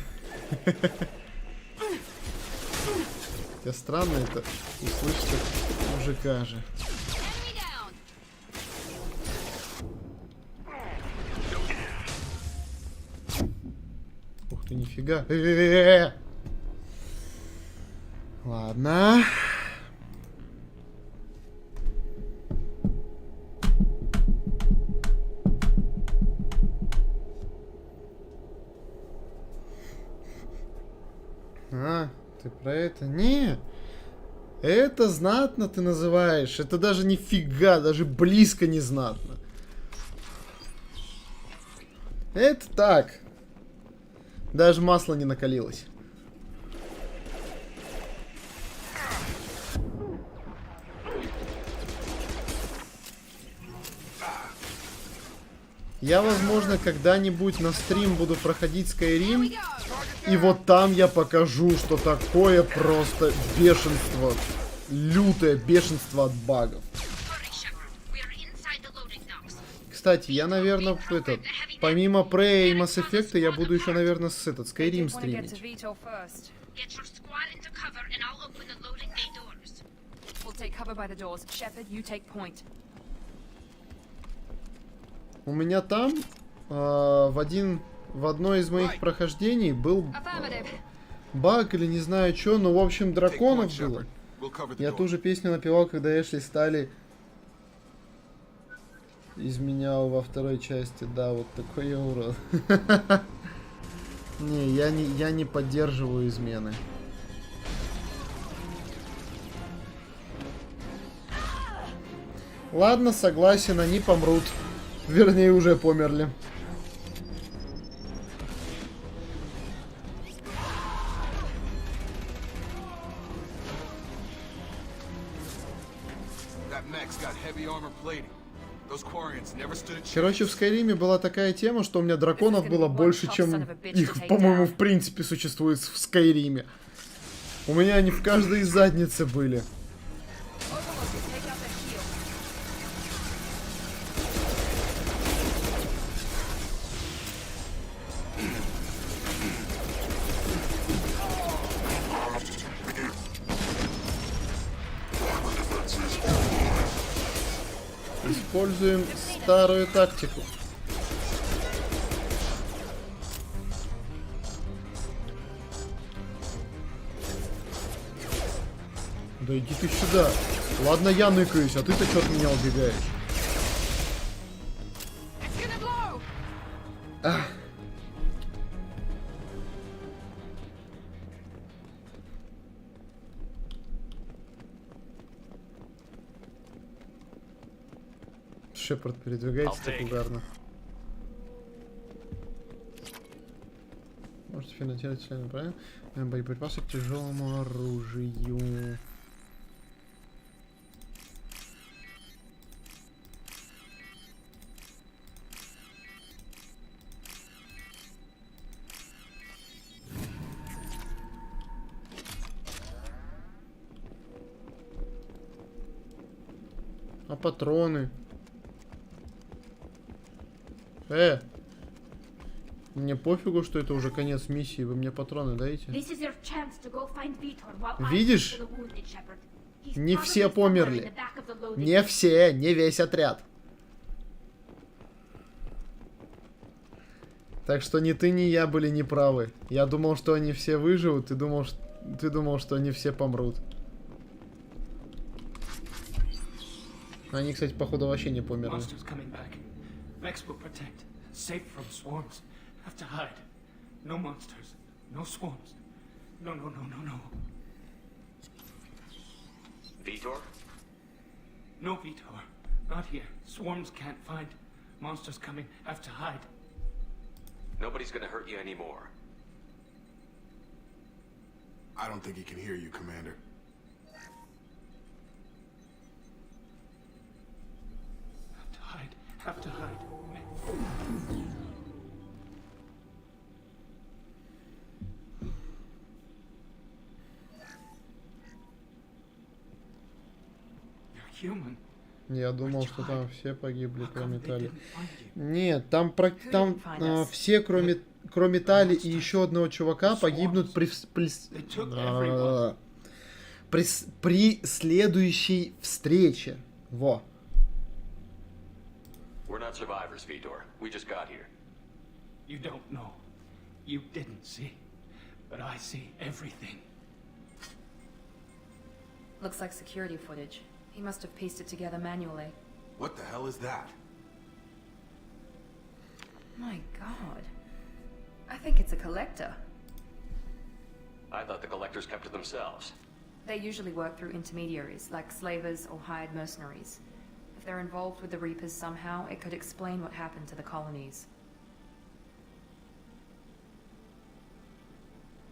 Хотя странно это услышать от мужика же. Ух ты, нифига. Ладно. А, ты про это? Не. Это знатно ты называешь. Это даже нифига, даже близко не знатно. Это так. Даже масло не накалилось. Я, возможно, когда-нибудь на стрим буду проходить Skyrim, и вот там я покажу, что такое просто бешенство. Лютое бешенство от багов. Кстати, я, наверное, помимо Prey и Mass Effect, я буду еще, наверное, Skyrim стримить. У меня там в одно из моих прохождений был баг или не знаю что, но в общем драконов было. Я ту же песню напевал, когда Эшли Стали изменял во второй части. Да, вот такой я урод. Не, я не поддерживаю измены. Ладно, согласен, они помрут. Вернее, уже померли. Короче, в Скайриме была такая тема, что у меня драконов было больше, чем их, по-моему, в принципе существует в Скайриме. У меня они в каждой заднице были. Используем старую тактику. Да иди ты сюда. Ладно, я ныкаюсь, а ты-то что от меня убегаешь? Ах. Шепард передвигается так угарно. Можете финансировать члены, правильно? Боеприпасы к тяжелому оружию. патроны? Мне пофигу, что это уже конец миссии. Вы мне патроны даете? Видишь? Не все померли. Не все, не весь отряд. Так что ни ты, ни я были неправы. Я думал, что они все выживут, ты думал, что они все помрут. Они, кстати, походу вообще не померли. Vitor? No, Vitor. Not here. Swarms can't find. Monsters coming. Have to hide. Nobody's gonna hurt you anymore. I don't think he can hear you, Commander. Have to hide. Have to hide. Human. Я думал, что там все погибли, кроме Тали. Нет, там все, кроме Тали и еще одного чувака, погибнут при следующей встрече. Во. We're not survivors, Vitor. We just got here. You don't know. You didn't see. But I see everything. Looks like security footage. He must have pieced it together manually. What the hell is that? My god. I think it's a collector. I thought the collectors kept to themselves. They usually work through intermediaries, like slavers or hired mercenaries. If they're involved with the Reapers somehow, it could explain what happened to the colonies.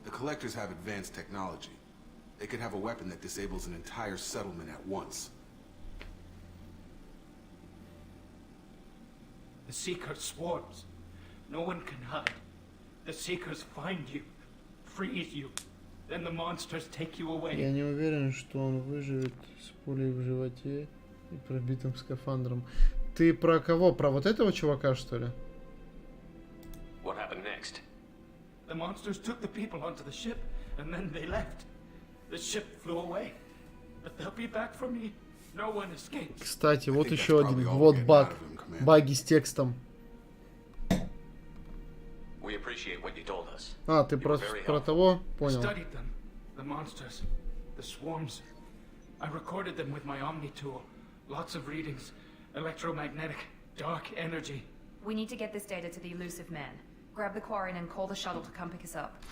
The collectors have advanced technology. They could have a weapon that disables an entire settlement at once. The Seekers swarms. No one can hide. The Seekers find you, freeze you. Then the monsters take you away. Я не уверен, что он выживет с пулей в животе и пробитым скафандром. Ты про кого? Про вот этого чувака, что ли? What happened next? The monsters took the people onto the ship, and then they left. The ship flew away. But they'll be back for me. No one escapes. Кстати, вот еще один. Вот баг. Баги с текстом. We appreciate what you told us. А, ты про того? Понял. Studied them. The monsters. The swarms. I recorded them with my Omni tool. Lots of readings. Electromagnetic. Dark energy. We need to get this data to the elusive man. Grab the Quarian and call the shuttle to come pick us up.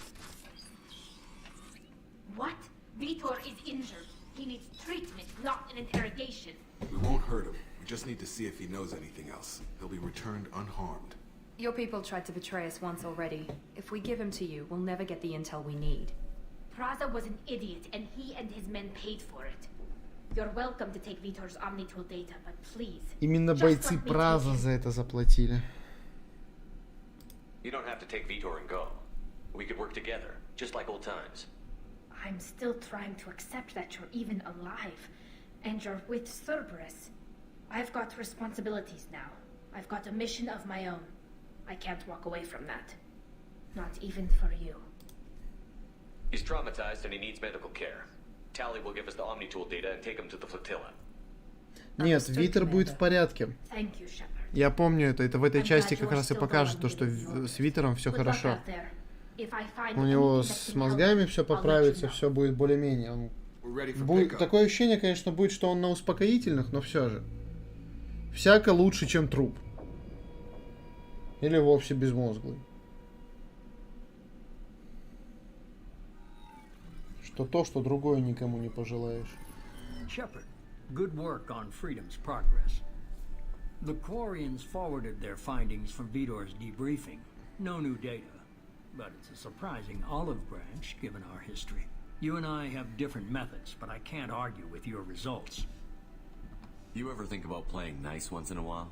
What? Vitor is injured. He needs treatment, not an interrogation. We won't hurt him. We just need to see if he knows anything else. He'll be returned unharmed. Your people tried to betray us once already. If we give him to you, we'll never get the intel we need. Praza was an idiot, and he and his men paid for it. You're welcome to take Vitor's Omnitool data, but please. Именно бойцы Праза за это заплатили. You don't have to take Vitor and go. We could work together, just like old times. I'm still trying to accept that you're even alive, and you're with Cerberus. I've got responsibilities now. I've got a mission of my own. I can't walk away from that. Not even for you. He's traumatized and he needs medical care. Tally will give us the Omnitool data and take him to the flotilla. Нет, Витер будет в порядке. Thank you, Shepard. Я помню это. Это в этой части как раз и покажет то, что с Витером все хорошо. У него с мозгами все поправится, все будет более-менее. Такое ощущение, конечно, будет, что он на успокоительных, но все же. Всяко лучше, чем труп. Или вовсе безмозглый. Что то, что другое никому не пожелаешь. Shepard, good work on Freedom's progress. The Quarians forwarded their findings from Vitor's debriefing. No new data, but it's a surprising olive branch given our history. You and I have different methods, but I can't argue with your results. You ever think about playing nice once in a while?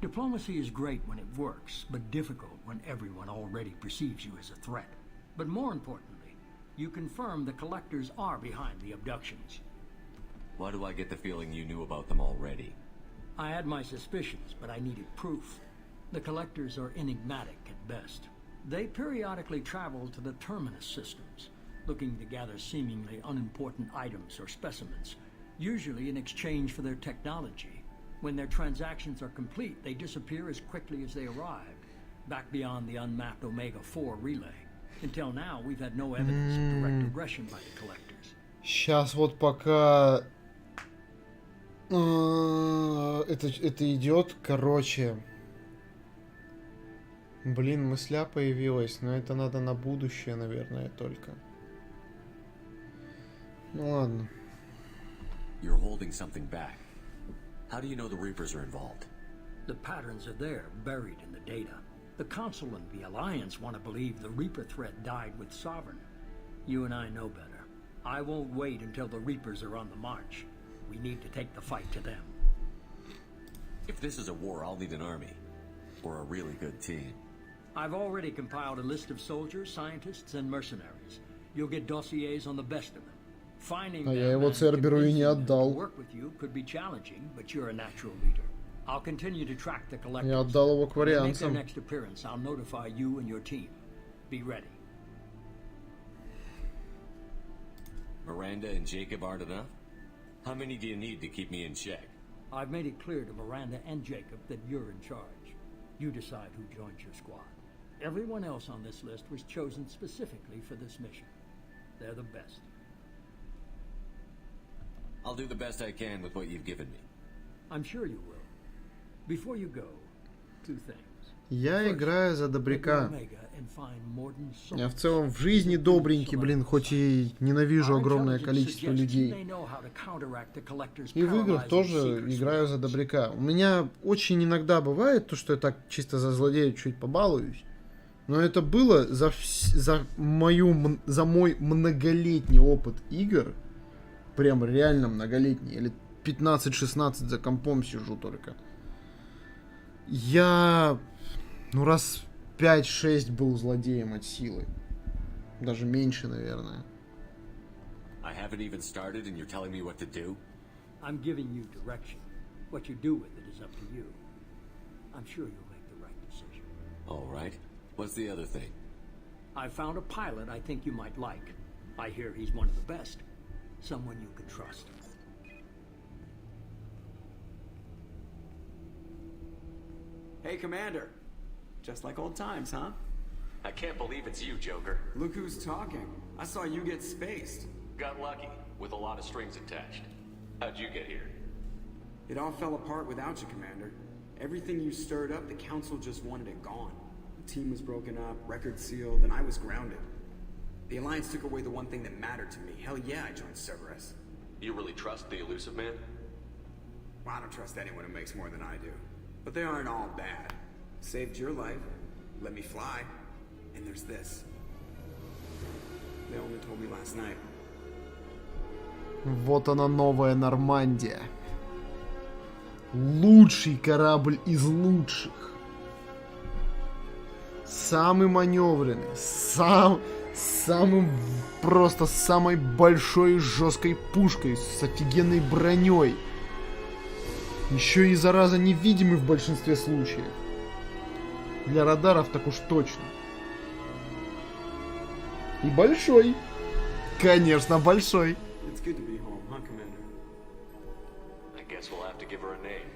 Diplomacy is great when it works, but difficult when everyone already perceives you as a threat. But more importantly, you confirm the collectors are behind the abductions. Why do I get the feeling you knew about them already? I had my suspicions, but I needed proof. The collectors are enigmatic at best. They periodically travel to the terminus systems, looking to gather seemingly unimportant items or specimens, usually in exchange for their technology. When their transactions are complete, they disappear as quickly as they arrived, back beyond the unmapped Omega-4 relay. Until now, we've had no evidence of direct aggression by the collectors. Сейчас вот пока это идет, короче. Блин, мысля появилась, но это надо на будущее, наверное, только. Ну ладно. You're holding something back. How do you know the Reapers are involved? The patterns are there, buried in the data. The Council and the Alliance want to believe the Reaper threat died with Sovereign. You and I know better. I won't wait until the Reapers are on the march. We need to take the fight to them. If this is a war, I'll need an army. Or a really good team. I've already compiled a list of soldiers, scientists, and mercenaries. You'll get dossiers on the best of them. Finding я его Церберу и не отдал. Work with you could be challenging, but you're a natural leader. I'll continue to track the collectors. Я отдал его к When they make варианцам. their next appearance, I'll notify you and your team. Be ready. Miranda and Jacob aren't enough? How many do you need to keep me in check? I've made it clear to Miranda and Jacob that you're in charge. You decide who joins your squad. Everyone else on this list was chosen specifically for this mission. They're the best. I'll do the best I can with what you've given me. I'm sure you will. Before you go, two things. Я играю за добряка. Omega and find Morden Я в целом в жизни добренький, блин, хоть и ненавижу огромное количество людей. И в играх тоже играю за добряка. У меня очень иногда бывает то, что я так чисто за злодея чуть побалуюсь. Но это было за мой многолетний опыт игр. Прям реально многолетний. Или 15-16 за компом сижу только. Я, раз 5-6 был злодеем от силы. Даже меньше, наверное. I haven't even started and you're telling me what to do? I'm giving you direction. What you do with it is up to you. I'm sure you'll make the right decision. All right. What's the other thing? I found a pilot I think you might like. I hear he's one of the best. Someone you can trust. Hey, Commander. Just like old times, huh? I can't believe it's you, Joker. Look who's talking. I saw you get spaced. Got lucky, with a lot of strings attached. How'd you get here? It all fell apart without you, Commander. Everything you stirred up, the Council just wanted it gone. The team was broken up, records sealed, and I was grounded. The Alliance took away the one thing that mattered to me. Hell yeah, I joined Cerberus. You really trust the elusive man? Well, I don't trust anyone who makes more than I do. But they aren't all bad. Saved your life, let me fly, and there's this. They only told me last night. Вот она, новая Нормандия. Лучший корабль из лучших. Самый маневренный. Просто самой большой жесткой пушкой. С офигенной броней. Еще и, зараза, невидимый в большинстве случаев. Для радаров так уж точно. И большой. Конечно, большой. It's good to be home, huh, Commander? I guess we'll have to give her a name.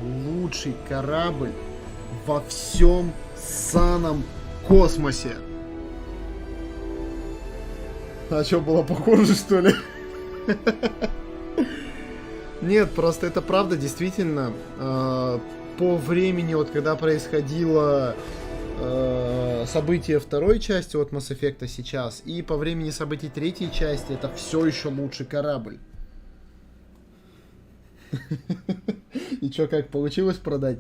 Лучший корабль во всем ссаном космосе. А что, было похоже, что ли? Нет, просто это правда, действительно. По времени, вот когда происходило событие второй части от Mass Effect сейчас, и по времени событий третьей части, это все еще лучший корабль. И чё, как получилось продать?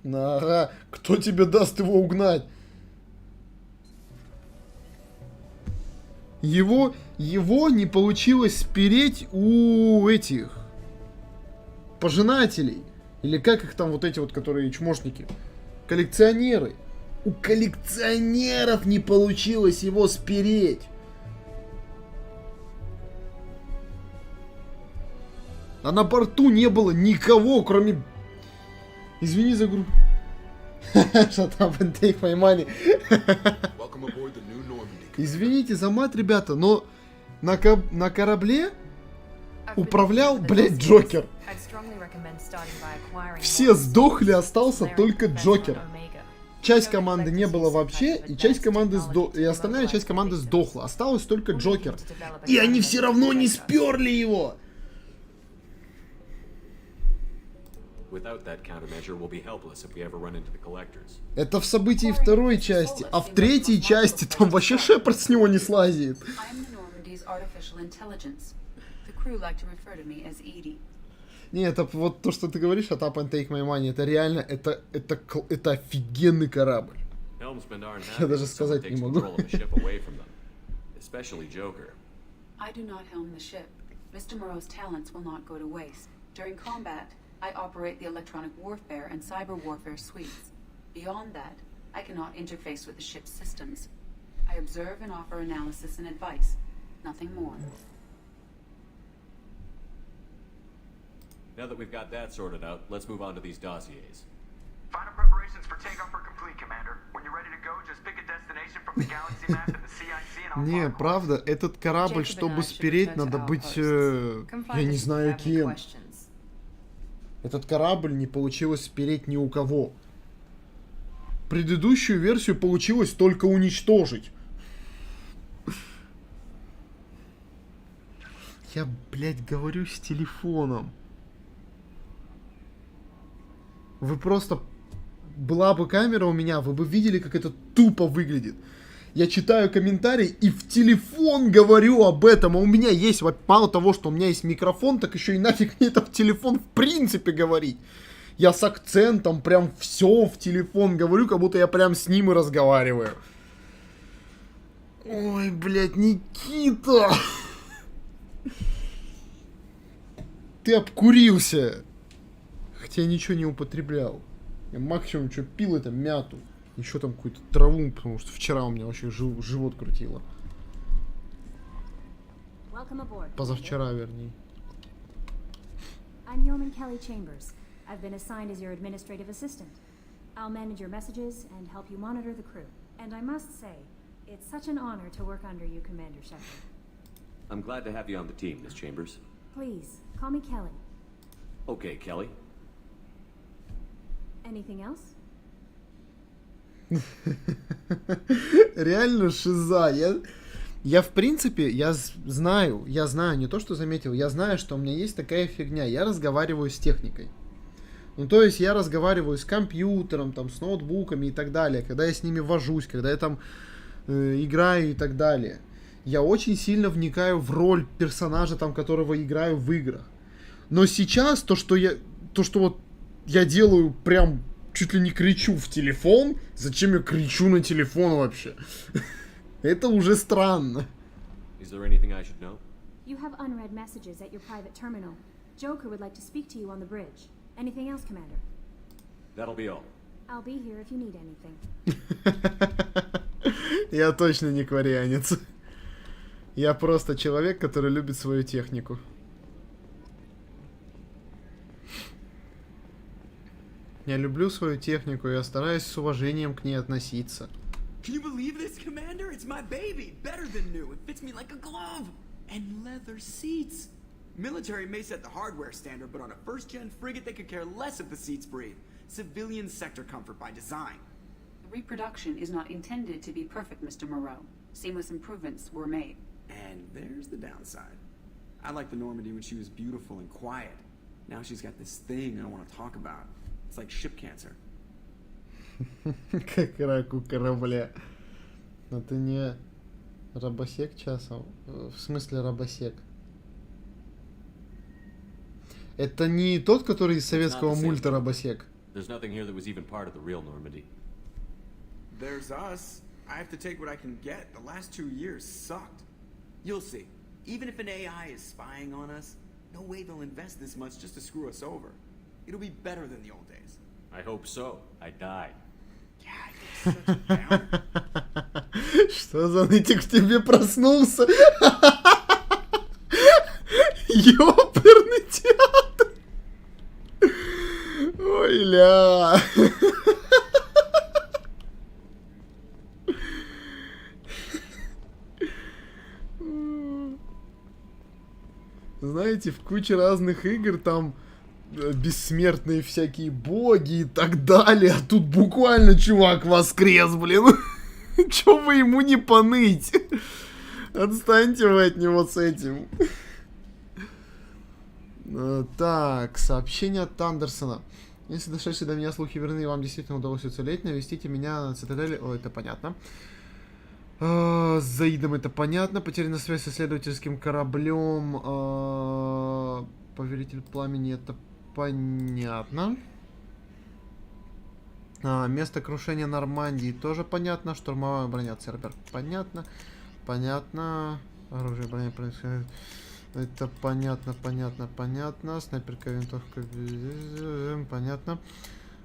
Ага, кто тебе даст его угнать? Его не получилось спереть у этих пожинателей. Или как их там вот эти вот, которые чмошники? Коллекционеры. У коллекционеров не получилось его спереть. А на борту не было никого, кроме... Извини за группу. Shut up and take my money. Извините за мат, ребята, но на корабле управлял, блядь, Джокер. Все сдохли, остался только Джокер. Часть команды не было вообще, и часть команды и остальная часть команды сдохла. Осталось только Джокер. И они все равно не сперли его. Это в событии второй части, а в третьей части там вообще Шепард с него не слазит. Не, это вот то, что ты говоришь, Shut up and take my money, это реально, это офигенный корабль. Я даже сказать не могу. I operate the electronic warfare and cyber warfare suites. Beyond that, I cannot interface with the ship's systems. I observe and offer analysis and advice. Nothing more. Now that we've got that sorted out, let's move on to these dossiers. Final preparations for takeoff are complete, Commander. When you're ready to go, just pick a destination from the galaxy map and the CIC and I'll... Не, правда, этот корабль, чтобы спереть, надо быть, я не знаю кем. Этот корабль не получилось спереть ни у кого. Предыдущую версию получилось только уничтожить. Я, блядь, говорю с телефоном. Вы просто... Была бы камера у меня, вы бы видели, как это тупо выглядит. Я читаю комментарии и в телефон говорю об этом. А у меня есть, мало того, что у меня есть микрофон, так еще и нафиг мне это в телефон в принципе говорить. Я с акцентом прям все в телефон говорю, как будто я прям с ним и разговариваю. Ой, блядь, Никита! Ты обкурился. Хотя я ничего не употреблял. Я максимум, что пил, это мяту. Еще там какую-то траву, потому что вчера у меня вообще живот крутило. Позавчера, вернее. I'm Yeoman Kelly Chambers. I've been assigned as your administrative assistant. I'll manage your messages and help you monitor the crew. And I must say, it's such an honor to work under you, Commander Shepard. I'm glad to have you on the team, Miss Chambers. Please, call me Kelly. Okay, Kelly. Anything else? Реально шиза. Я в принципе, я знаю, не то что заметил, я знаю, что у меня есть такая фигня. Я разговариваю с техникой. Ну, то есть я разговариваю с компьютером, там, с ноутбуками и так далее. Когда я с ними вожусь, когда я там играю и так далее. Я очень сильно вникаю в роль персонажа, там, которого играю в играх. Но сейчас то, что вот я делаю прям... Чуть ли не кричу в телефон. Зачем я кричу на телефон вообще? Это уже странно. You have unread messages at your private terminal. Joker would like to speak to you on the bridge. Anything else, Commander? That'll be all. I'll be here if you need anything. Я точно не кварианец. Я просто человек, который любит свою технику. Я люблю свою технику, я стараюсь с уважением к ней относиться. Can you believe this, Commander? It's my baby. Better than new. It fits me like a glove. And leather seats. Military may set the hardware standard, but on a first-gen frigate, they could care less if the seats breathe. Civilian sector comfort by design. The reproduction is not intended to be perfect, Mr. Moreau. Seamless improvements were made. And there's the downside. I liked the Normandy when she was beautiful and quiet. Now she's got this thing I don't want to talk about. It's like ship cancer. Как рак у корабля. Но ты не рабосек часом? В смысле рабосек? Это не тот, который из советского мульта рабосек? There's nothing here that was even part of the real Normandy. There's us. I have to take what I can get. The last 2 years sucked. You'll see. Even if an AI is spying on us, no way they'll invest this much just to screw us over. It'll be better than the old days. I hope so. I died. Yeah, it's such a down. Что за нытик в тебе проснулся? Ёперный театр! Ой, ля! Знаете, в куче разных игр там бессмертные всякие боги и так далее, а тут буквально чувак воскрес, блин. Чё вы ему не поныть? Отстаньте вы от него с этим. Так, сообщение от Андерсона. Если дошедшие до меня слухи верны и вам действительно удалось уцелеть, навестите меня на цитадели. О, это понятно. С Заидом это понятно. Потеряна связь с исследовательским кораблем. Повелитель пламени это понятно. Место крушения Нормандии тоже понятно. Штурмовая броня Цербер понятно. Понятно. Оружие броня происходит. Это понятно, понятно, понятно. Снайперка, винтовка, понятно.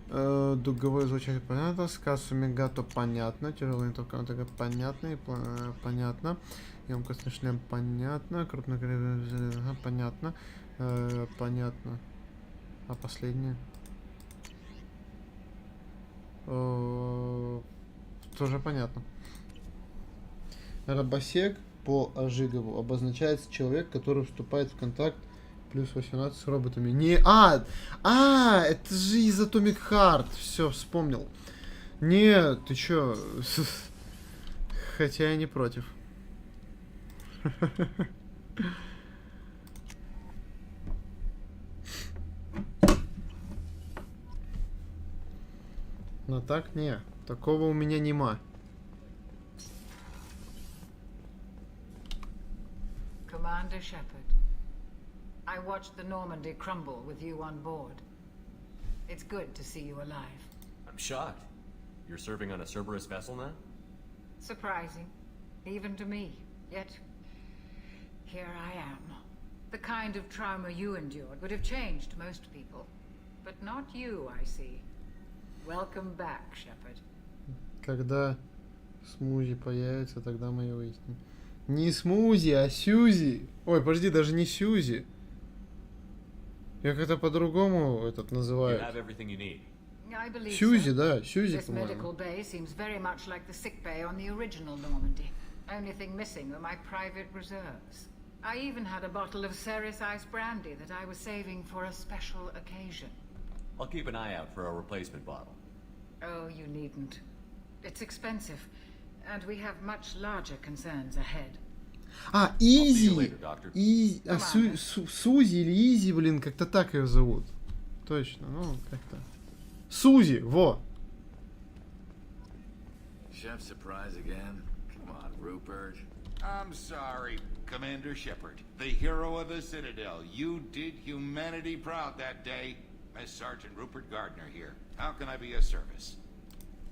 Дуговое излучатель понятно. Скасу Мегато понятно. Тяжелая винтовка понятно. И понятно. Емкостный шлем понятно. Крупный понятно. Понятно. А последнее? Тоже понятно. Робосек по Ожигову обозначается человек, который вступает в контакт плюс 18 с роботами. Не, это же из Atomic Heart. Все, вспомнил. Не, ты чё? Хотя я не против. Но так не. Такого у меня нема. Commander Shepard, I watched the Normandy crumble with you on board. It's good to see you alive. I'm shocked. You're serving on a Cerberus vessel now? Surprising, even to me. Yet, here I am. The kind of trauma you endured would have changed most people. But not you, I see. Welcome back, Shepard. Когда смузи появится, тогда мы ее выясним. Не смузи, а Сьюзи. Ой, подожди, даже не Сьюзи. Я как-то по-другому этот называю. Сьюзи, да, Сьюзи, This medical bay seems very much like the sick bay on the original Normandy. Only thing missing were my private reserves. I even had a bottle of Ceres Ice brandy that I was saving for a special occasion. I'll keep an eye out for a replacement bottle. Oh, you needn't. It's expensive, and we have much larger concerns ahead. Изи. Сузи или Изи, блин, как-то так ее зовут. Точно, ну, как-то. Сузи, во. Chef surprise again? Come on, Rupert. I'm sorry, Commander Shepard, the hero of the Citadel. You did humanity proud that day. As Sergeant Rupert Gardner here. How can I be of service?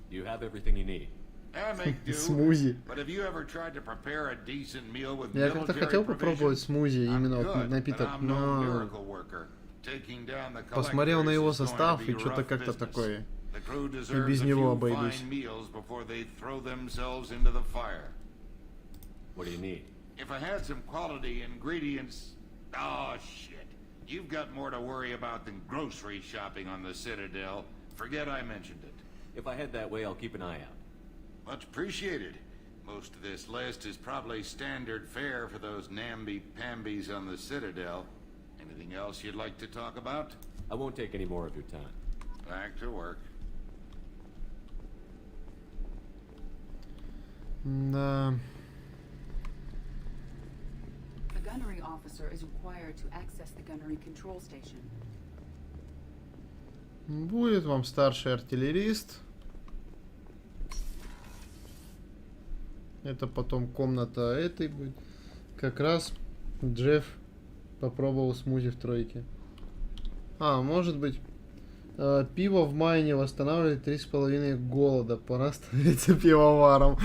You have everything you need. I make do. Смузи. But have you ever tried to prepare a decent meal with Я как-то хотел попробовать смузи, именно вот напиток, но посмотрел на его состав и что-то как-то такое. И без него обойдусь. What do you need? If I had some quality ingredients... Oh, shit. You've got more to worry about than grocery shopping on the Citadel. Forget I mentioned it. If I head that way, I'll keep an eye out. Much appreciated. Most of this list is probably standard fare for those namby-pambies on the Citadel. Anything else you'd like to talk about? I won't take any more of your time. Back to work. Да. The gunnery officer is required to access the gunnery control station. Будет вам старший артиллерист. Это потом комната этой будет. Как раз Джефф попробовал смузи в тройке. Может быть, Пиво в майне восстанавливает 3,5 голода. Пора становиться пивоваром.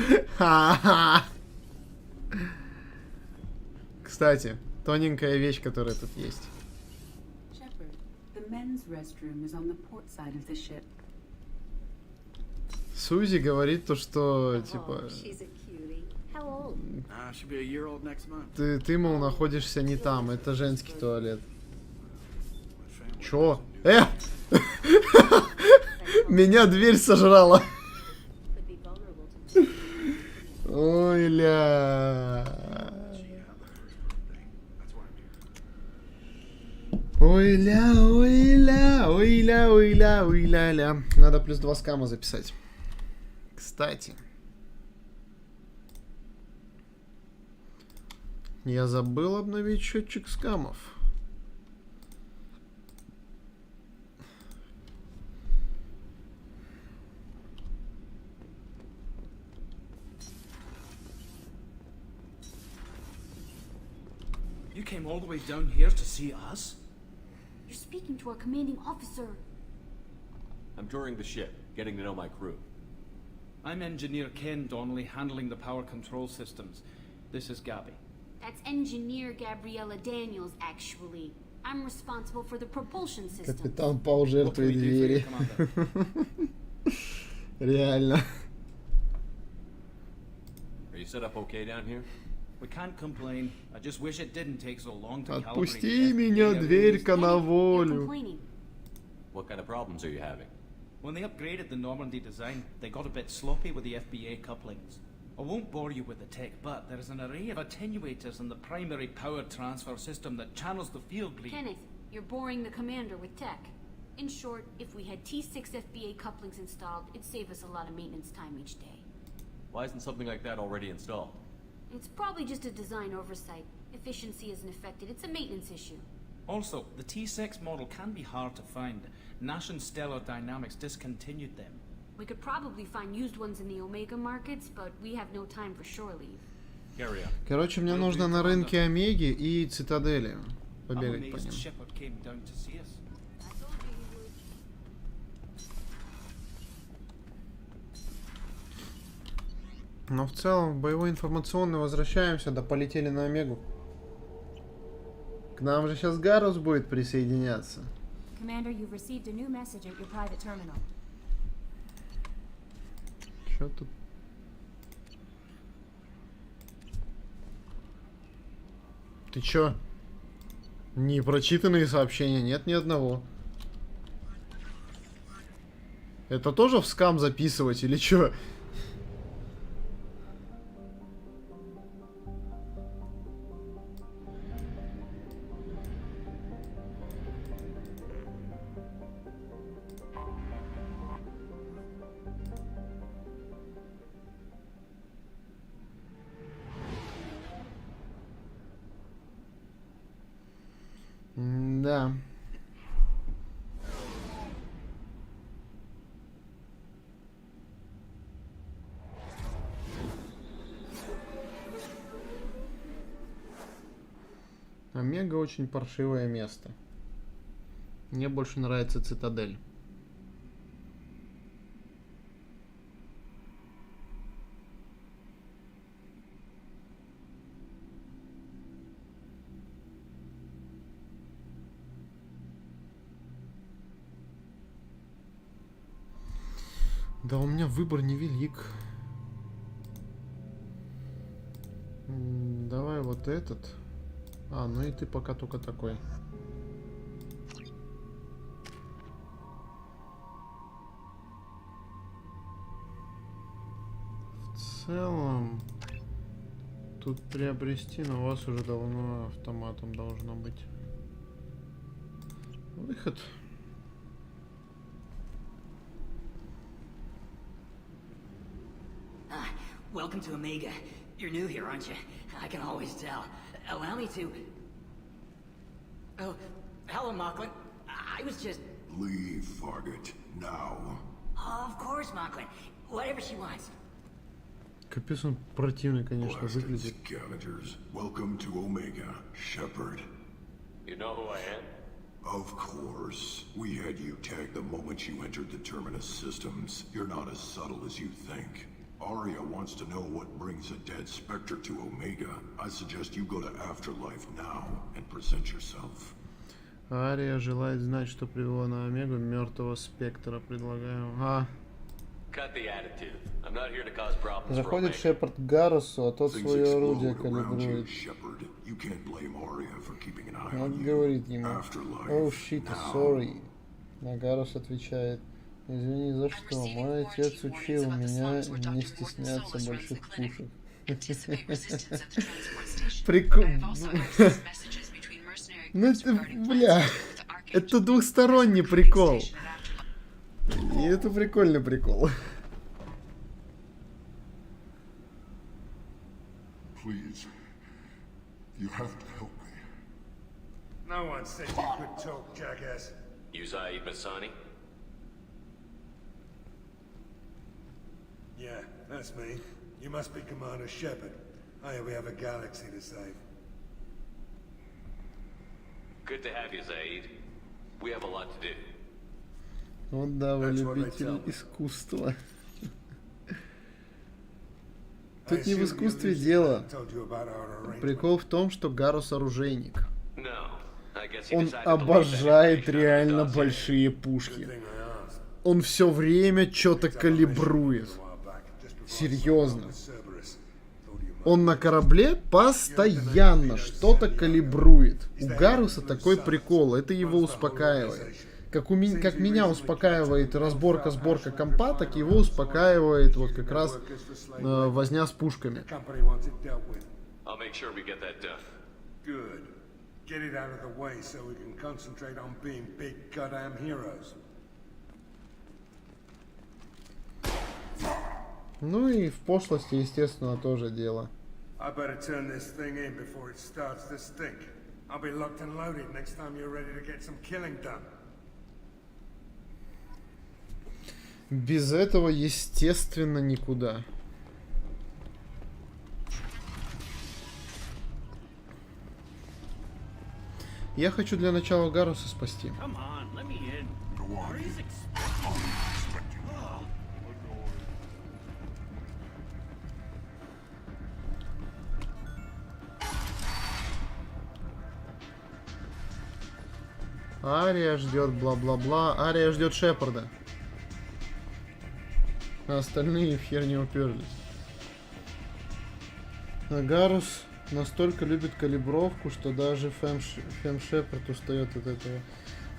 Кстати, тоненькая вещь, которая тут есть. Сузи говорит то, что типа ты, мол, находишься не там, это женский туалет. Чё? Меня дверь сожрала. Ой-ля. Ой-ля, ой-ля, ой-ля, ой-ля, ой-ля-ля. Надо плюс 2 скама записать. Кстати. Я забыл обновить счетчик скамов. You came all the way down here to see us? You're speaking to our commanding officer. I'm touring the ship, getting to know my crew. I'm Engineer Ken Donnelly, handling the power control systems. This is Gabby. That's Engineer Gabriella Daniels, actually. I'm responsible for the propulsion system. Капитан пал жертвой двери. Реально. Are you set up okay down here? We can't complain. I just wish it didn't take so long to calibrate. Отпусти меня, дверька, на волю. What kind of problems are you having? When they upgraded the Normandy design, they got a bit sloppy with the FBA couplings. I won't bore you with the tech, but there is an array of attenuators in the primary power transfer system that channels the field bleed. Kenneth, you're boring the commander with tech. In short, if we had T6 FBA couplings installed, it'd save us a lot of maintenance time each day. Why isn't something like that already installed? It's probably just a design oversight. Efficiency isn't affected. It's a maintenance issue. Also, the T6 model can be hard to find. Nash and Stellar Dynamics discontinued them. We could probably find used ones in the Omega markets, but we have no time for shore leave. Короче, мне нужно на рынке Омеги и Цитадели побегать по ним. Но в целом, в боевой информационный возвращаемся, да полетели на Омегу. К нам же сейчас Гарус будет присоединяться. Commander, you've received a new message at your private terminal. Чё тут? Ты чё? Непрочитанные сообщения? Нет ни одного. Это тоже в скам записывать или чё? Да. Омега очень паршивое место. Мне больше нравится Цитадель. Да, у меня выбор невелик. Давай вот этот. А, ну и ты пока только такой. В целом, тут приобрести, но у вас уже давно автоматом должно быть. Выход. Welcome to Omega. You're new here, aren't you? I can always tell. Allow me to... Oh, hello, Mocklin. I was just... Leave, Fargate, now. Of course, Mocklin. Whatever she wants. Капец, он противный, конечно, выглядит. Scavengers, welcome to Omega, Shepard. You know who I am? Of course. We had you tagged the moment you entered the Terminus systems. You're not as subtle as you think. Arya wants to know what brings a dead Spectre to Omega. I suggest you go to Afterlife now and present yourself. Ария желает знать, что привело на Омегу мертвого Спектра. Предлагаю. Заходит Шепард к Гарусу, а тот свое орудие калибрует. Он говорит ему: «Oh shit, sorry». А Гарус отвечает: «Извини, за что? Мой отец учил меня не стесняться больших пушек». Прикольно. Ну это, бля, это двухсторонний прикол. И это прикольный прикол. Please, you have to help me. No one said you could talk, jackass. You Zaid Masani? Yeah, that's me. You must be Commander Shepard. Oh, we have a galaxy to save. Good to have you, Zaid. We have a lot to do. Вот да, вы любитель искусства. Тут не в искусстве дело. Прикол в том, что Гарус оружейник. Он обожает реально большие пушки. Он все время что-то калибрует. Серьезно. Он на корабле постоянно что-то калибрует. У Гаруса такой прикол, это его успокаивает. Как меня успокаивает разборка-сборка компа, так его успокаивает вот как раз возня с пушками. Ну и в пошлости, естественно, тоже дело. I better turn this thing in before it starts to stink. I'll be locked and loaded next time you're ready to get some killing done. Без этого, естественно, никуда. Я хочу для начала Гаруса спасти. Ария ждет бла-бла-бла. Ария ждет Шепарда. А остальные в хер не уперлись. А Гарус настолько любит калибровку, что даже Фэм Шепард устает от этого.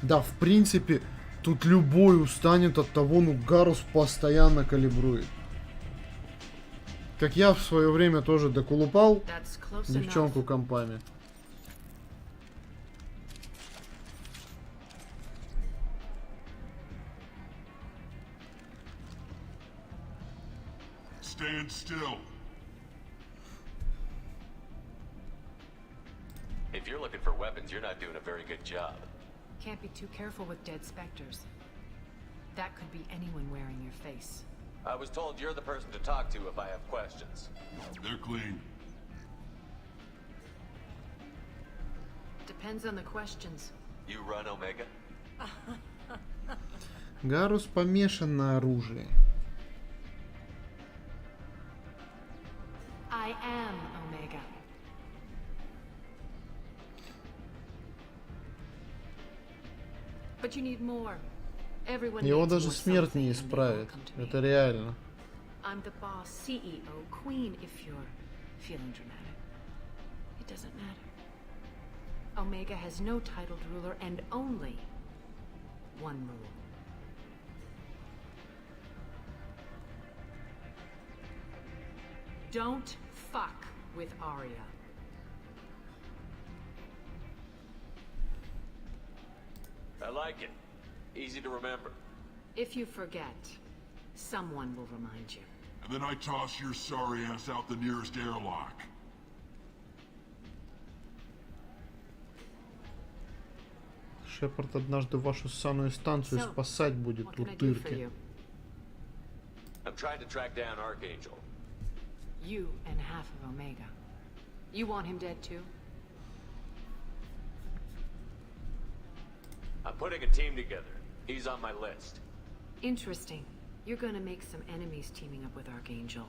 Да, в принципе, тут любой устанет от того, ну Гарус постоянно калибрует. Как я в свое время тоже докулупал девчонку компами. Stand still. If you're looking for weapons, you're not doing a very good job. Can't be too careful with dead specters. That could be anyone wearing your face. I was told you're the person to talk to if I have questions. They're clean. Depends on the questions. You run Omega? Гарус помешан на оружии. I am Omega. But you need more. Everyone Его needs даже more смерть не something, and they исправит. will come to me. Это реально. I'm the boss, CEO, queen if you're feeling dramatic. It doesn't matter. Omega has no titled ruler and only one rule. Don't fuck with Arya. I like it. Easy to remember. If you forget, someone will remind you. And then I toss your sorry ass out the nearest airlock. Шепард однажды вашу ссаную станцию спасать будет, утырки. I'm trying to track down Archangel. You and half of Omega. You want him dead too? I'm putting a team together. He's on my list. Interesting. You're gonna make some enemies teaming up with Archangel.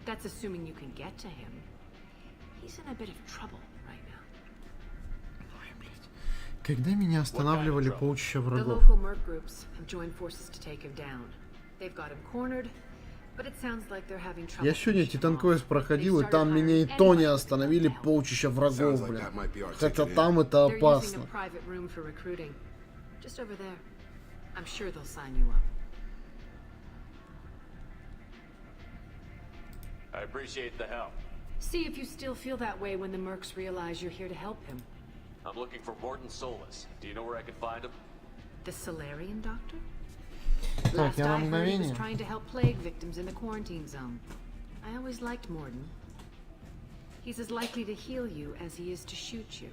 That's assuming you can get to him. He's in a bit of trouble right now. Когда меня останавливали полчища The врагов? local merc groups have joined forces to take him down. They've got him cornered, but it sounds like they're having trouble. Я сегодня Титан Квест проходил, и там меня и то не остановили полчища врагов, блин. Хотя там это They're using a опасно. private room for recruiting. Just over there. I'm sure they'll sign you up. I appreciate the help. See if you still feel that way when the mercs realize you're here to help him. I'm looking for Morton Solus. Do you know where I can find him? The Solarian doctor? Так, Last я на I heard, he was мгновение. trying to help plague victims in the quarantine zone. I always liked Morton. He's as likely to heal you as he is to shoot you.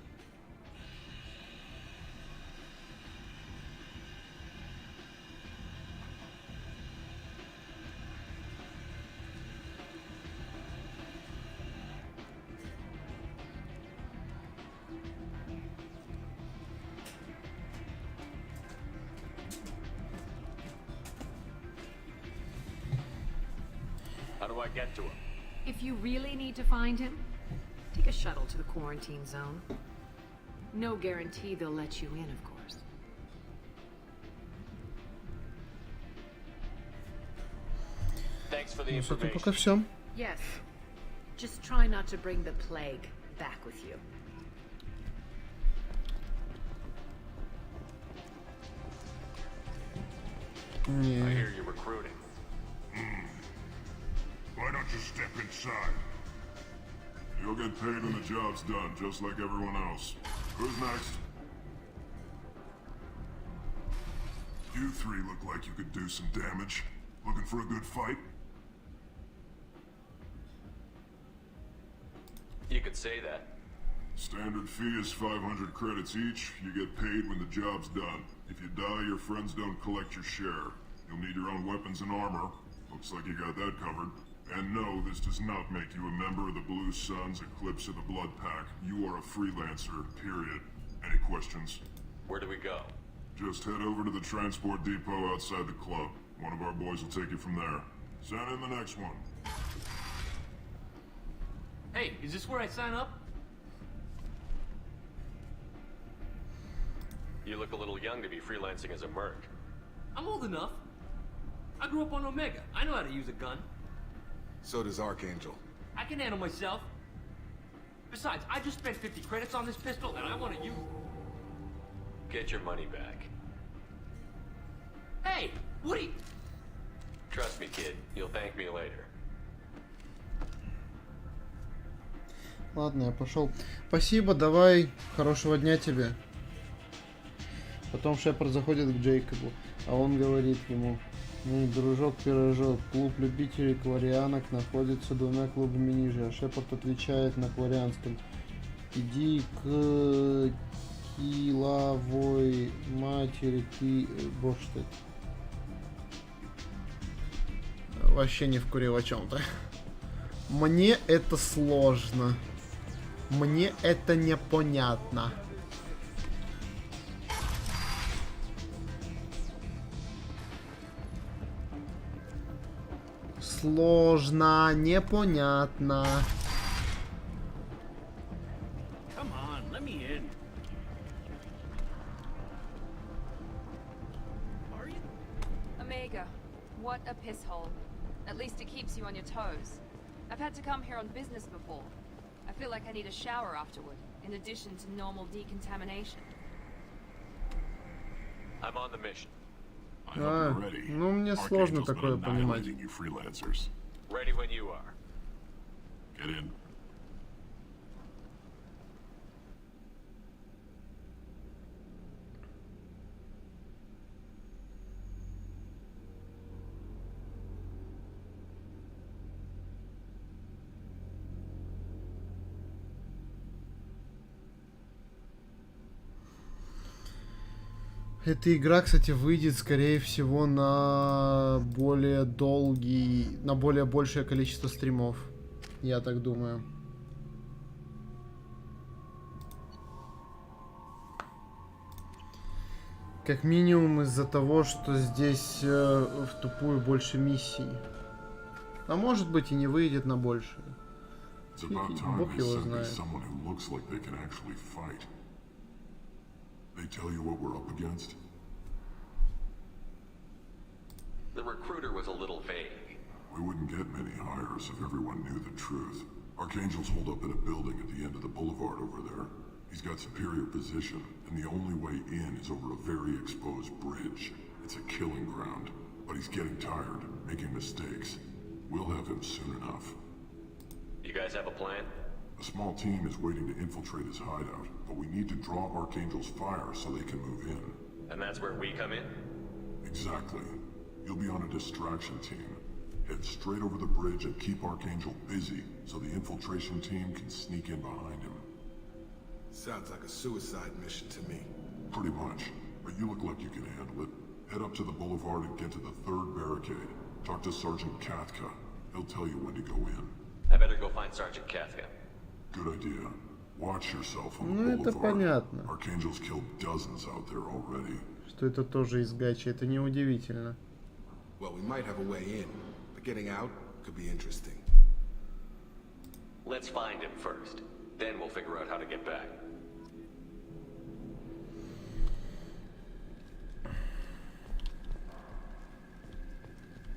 How do I get to him? If you really need to find him, take a shuttle to the quarantine zone. No guarantee they'll let you in, of course. Thanks for the Ну, с этим information. пока все. Yes. Just try not to bring the plague back with you. I hear you're recruiting. Why don't you step inside? You'll get paid when the job's done, just like everyone else. Who's next? You three look like you could do some damage. Looking for a good fight? You could say that. Standard fee is 500 credits each. You get paid when the job's done. If you die, your friends don't collect your share. You'll need your own weapons and armor. Looks like you got that covered. And no, this does not make you a member of the Blue Suns, Eclipse, or the Blood Pack. You are a freelancer, period. Any questions? Where do we go? Just head over to the transport depot outside the club. One of our boys will take you from there. Send in the next one. Hey, is this where I sign up? You look a little young to be freelancing as a merc. I'm old enough. I grew up on Omega. I know how to use a gun. So does Archangel. I can handle myself. Besides, I just spent 50 credits on this pistol, and I want to use it. Get your money back. Hey, Woody! Trust me, kid. You'll thank me later. Ладно, я пошел. Спасибо, давай. Хорошего дня тебе. Потом Шепард заходит к Джейкобу, а он говорит ему: ну, дружок-пирожок, клуб любителей кварианок находится 2 клубами ниже. А Шепард отвечает на кварианском: иди к киловой матери ты, боже ты. Вообще не вкурил о чем-то. Мне это сложно. Мне это непонятно. Сложно, непонятно. Come on, let me in. Are you? Omega, what a piss hole. At least it keeps you on your toes. I've had to come here on business before. I feel like I need a shower afterward, in addition to normal decontamination. I'm on the mission. А, ну мне сложно такое понимать. Ready when you are. Get in. Эта игра, кстати, выйдет, скорее всего, на более долгий, на более большее количество стримов. Я так думаю. Как минимум из-за того, что здесь в тупую больше миссий. А может быть и не выйдет на больше. Бог его знает. The recruiter was a little vague. We wouldn't get many hires if everyone knew the truth. Archangel's holed up in a building at the end of the boulevard over there. He's got superior position, and the only way in is over a very exposed bridge. It's a killing ground, but he's getting tired, making mistakes. We'll have him soon enough. You guys have a plan? A small team is waiting to infiltrate his hideout, but we need to draw Archangel's fire so they can move in. And that's where we come in? Exactly. You'll be on a distraction team. Head straight over the bridge and keep Archangel busy so the infiltration team can sneak in behind him. Sounds like a suicide mission to me. Pretty much, but you look like you can handle it. Head up to the boulevard and get to the third barricade. Talk to Sergeant Katka. He'll tell you when to go in. I better go find Sergeant Katka. Good idea. Watch yourself on the Ну это boulevard. понятно. Archangel's killed dozens out there already. Что это тоже из гачи, это неудивительно. Well, we might have a way in, but getting out could be interesting. Let's find him first. Then we'll figure out how to get back.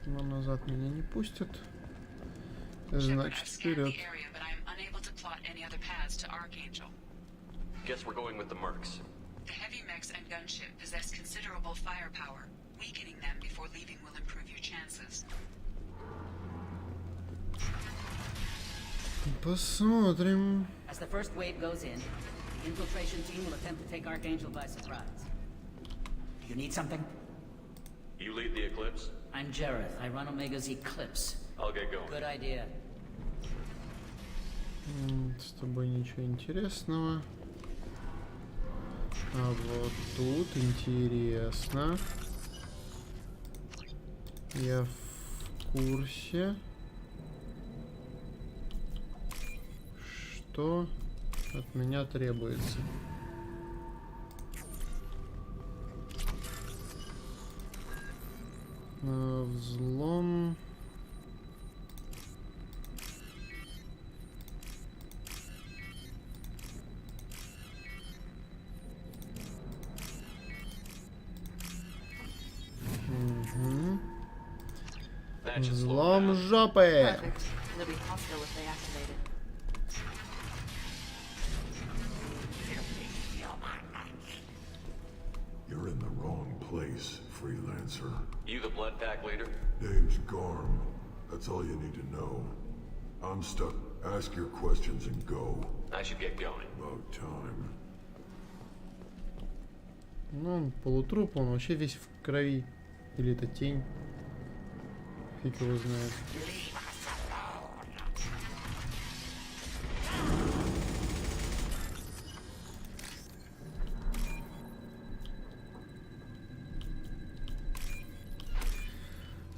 Но назад меня не пустят. Значит, вперед. Guess we're going with the mercs. The heavy mechs and gunship possess considerable firepower. Weakening them before leaving will improve your chances. Посмотрим. As the first wave goes in, the infiltration team will attempt to take Archangel by surprise. Do you need something? You lead the Eclipse? I'm Jareth. I run Omega's Eclipse. I'll get going. Good idea. С тобой ничего интересного. А вот тут интересно. Я в курсе, что от меня требуется. Взлом. Взлом жопы. You're in the wrong place, freelancer. You the blood pack leader? Name's Garm. That's all you need to know. I'm stuck. Ask your questions and go. I should get going. About time. Ну, он полутруп, он вообще весь в крови. Или это тень? Фиг его знает.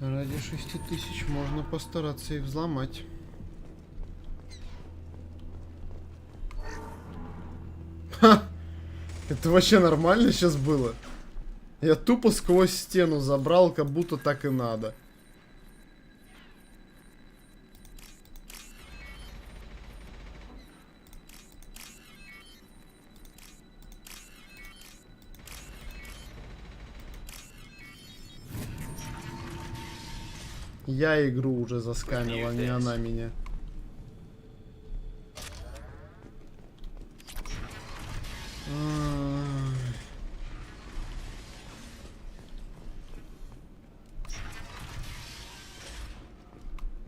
Ради 6000 можно постараться и взломать. Ха! Это вообще нормально сейчас было? Я тупо сквозь стену забрал, как будто так и надо. Я игру уже заскамил, а не она меня.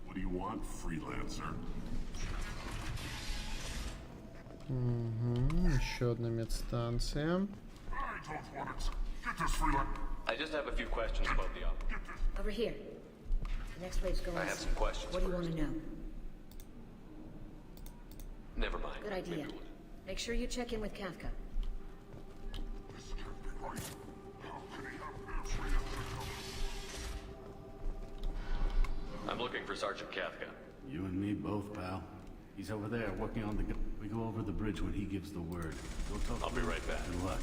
What do you want, freelancer? Угу, еще одна медстанция. I just have a few questions about the op. Over here. The next wave's going. I have some questions. What do you want to know? Never mind. Good idea. Make sure you check in with Kafka. I'm looking for Sergeant Katka. You and me both, pal. He's over there working on the... We go over the bridge when he gives the word. Go talk I'll be right back. Good luck.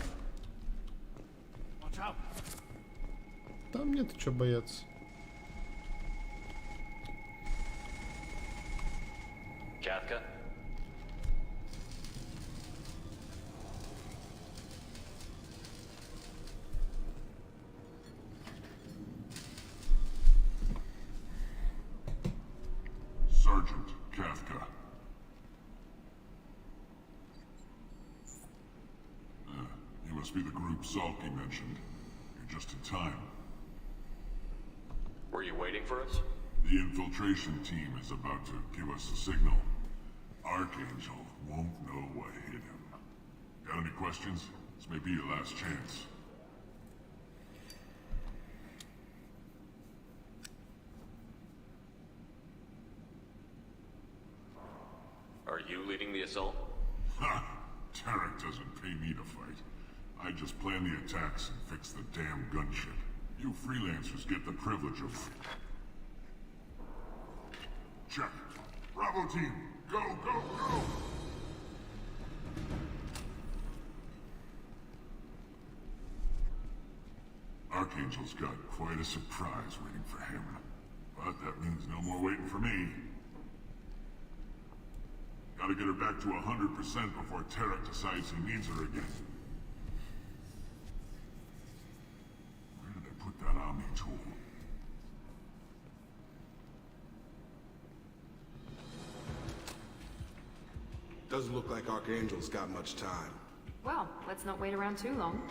Там нет что бояться. Катка? Sergeant Kafka. You must be the group Zalki mentioned. You're just in time. Were you waiting for us? The infiltration team is about to give us a signal. Archangel won't know what hit him. Got any questions? This may be your last chance. Are you leading the assault? Ha! Tarek doesn't pay me to fight. I just plan the attacks and fix the damn gunship. You freelancers get the privilege of... Check. Bravo team, go, go, go! Archangel's got quite a surprise waiting for him. But that means no more waiting for me. Gotta get her back to 100% before Tarek decides he needs her again. Where did I put that Omni tool? Doesn't look like Archangel's got much time. Well, let's not wait around too long.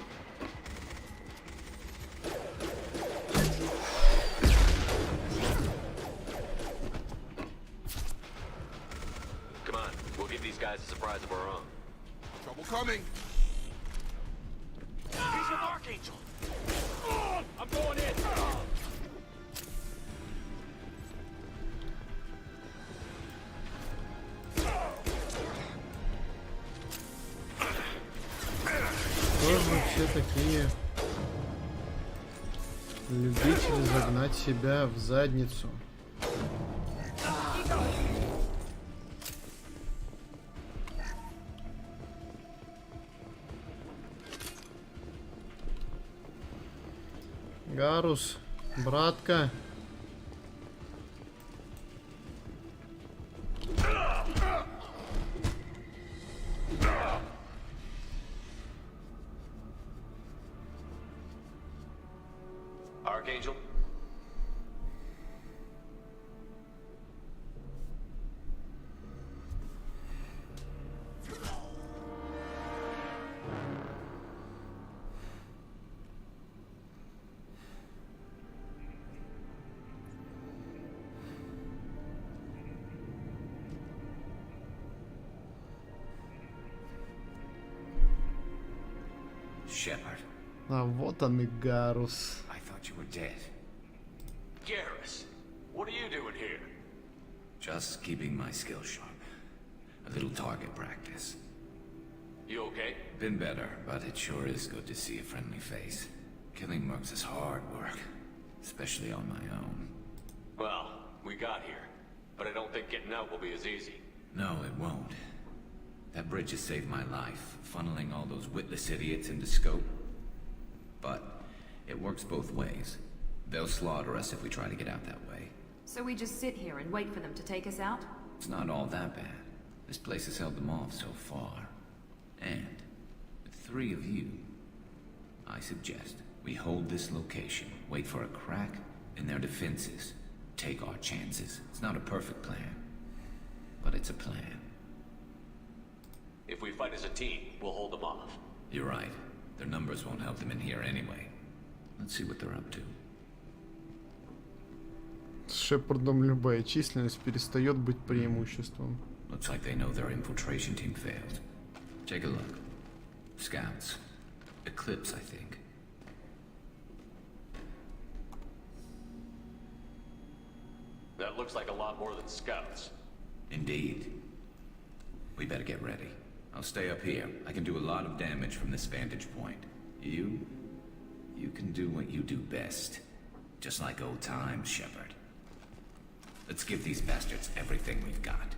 Come on, we'll give these guys a surprise of our own. Trouble coming! He's with Archangel! I'm going in! Тоже все такие любители загнать себя в задницу. Гарус, братка. Archangel? Shepard. А вот он и Гарус. I thought you were dead. Garrus, what are you doing here? Just keeping my skills sharp. A little target practice. You okay? Been better, but it sure is good to see a friendly face. Killing mercs is hard work, especially on my own. Well, we got here, but I don't think getting out will be as easy. No, it won't. That bridge has saved my life, funneling all those witless idiots into scope. But it works both ways. They'll slaughter us if we try to get out that way. So we just sit here and wait for them to take us out? It's not all that bad. This place has held them off so far. And with 3 of you, I suggest we hold this location, wait for a crack in their defenses, take our chances. It's not a perfect plan, but it's a plan. If we fight as a team, we'll hold them off. You're right. Their numbers won't help them in here anyway. Let's see what they're up to. С Шепардом любая численность перестает быть преимуществом. Looks like they know their infiltration team failed. Take a look. Scouts. Eclipse, I think. That looks like a lot more than scouts. Indeed. We better get ready. I'll stay up here. I can do a lot of damage from this vantage point. You can do what you do best. Just like old times, Shepard. Let's give these bastards everything we've got.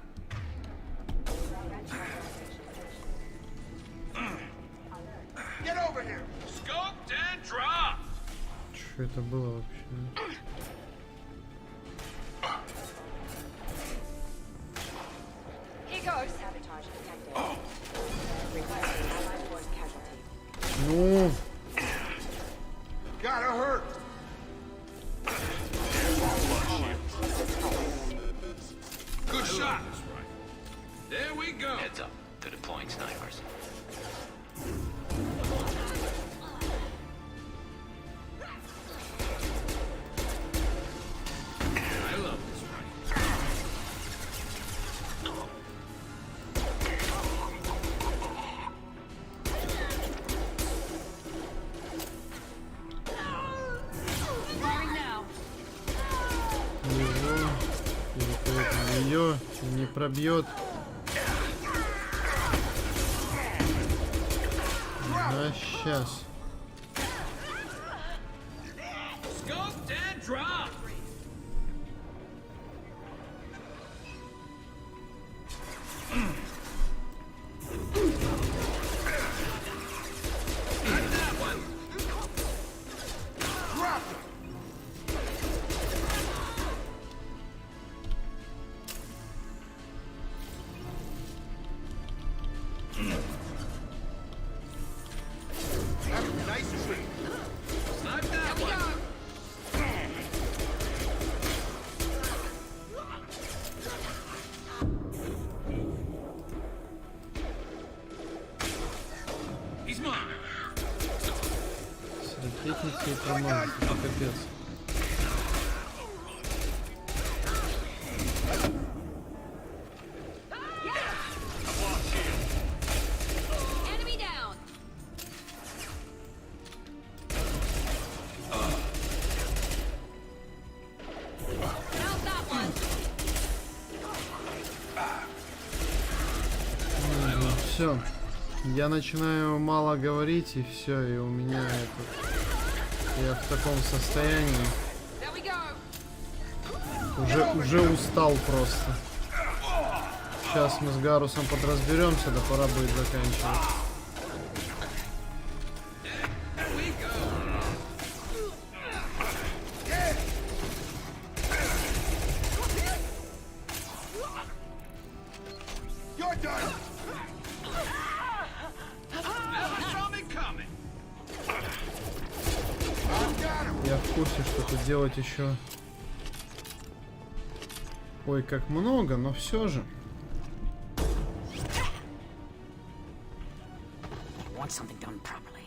Get over here! Scoped and dry! Что это было вообще? Ну. Gotta hurt. Good shot. There we go. Heads up to deploying snipers. I love this fight. Его или ее не пробьет. А сейчас. Scoped and dropped. Ракетницы и промах. Это капец. Все. Я начинаю мало говорить, и все, и у меня это... Я в таком состоянии. Уже устал просто. Сейчас мы с Гарусом подразберемся, да пора будет заканчивать. Я в курсе, что тут делать еще. Ой, как много, но все же. Want something done properly.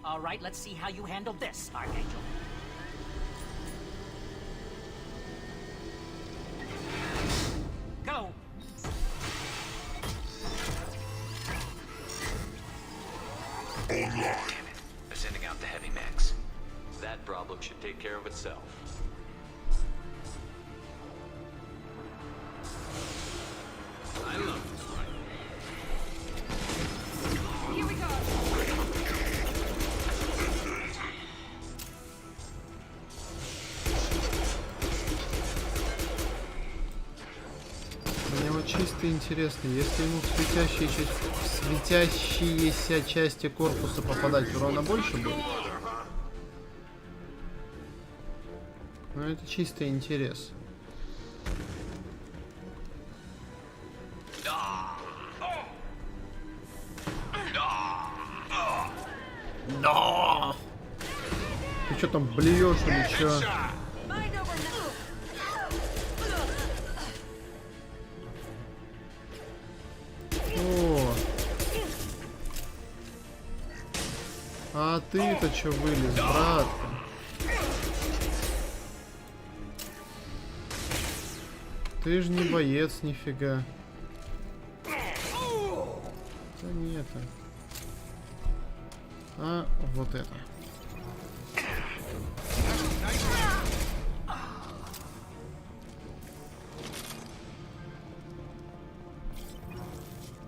All right, let's see how you handle this, Archangel. Go. Damn it. They're sending out the heavy mechs. That problem should take care of itself. I love this fight. Here we go. Мне вот чисто интересно, если ему в светящиеся части корпуса попадать, урона больше будет? Ну это чисто интерес. Да! Ты что там блюешь или что? О! А ты-то что вылез, брат? Ты же не боец, нифига. Это не это. А вот это.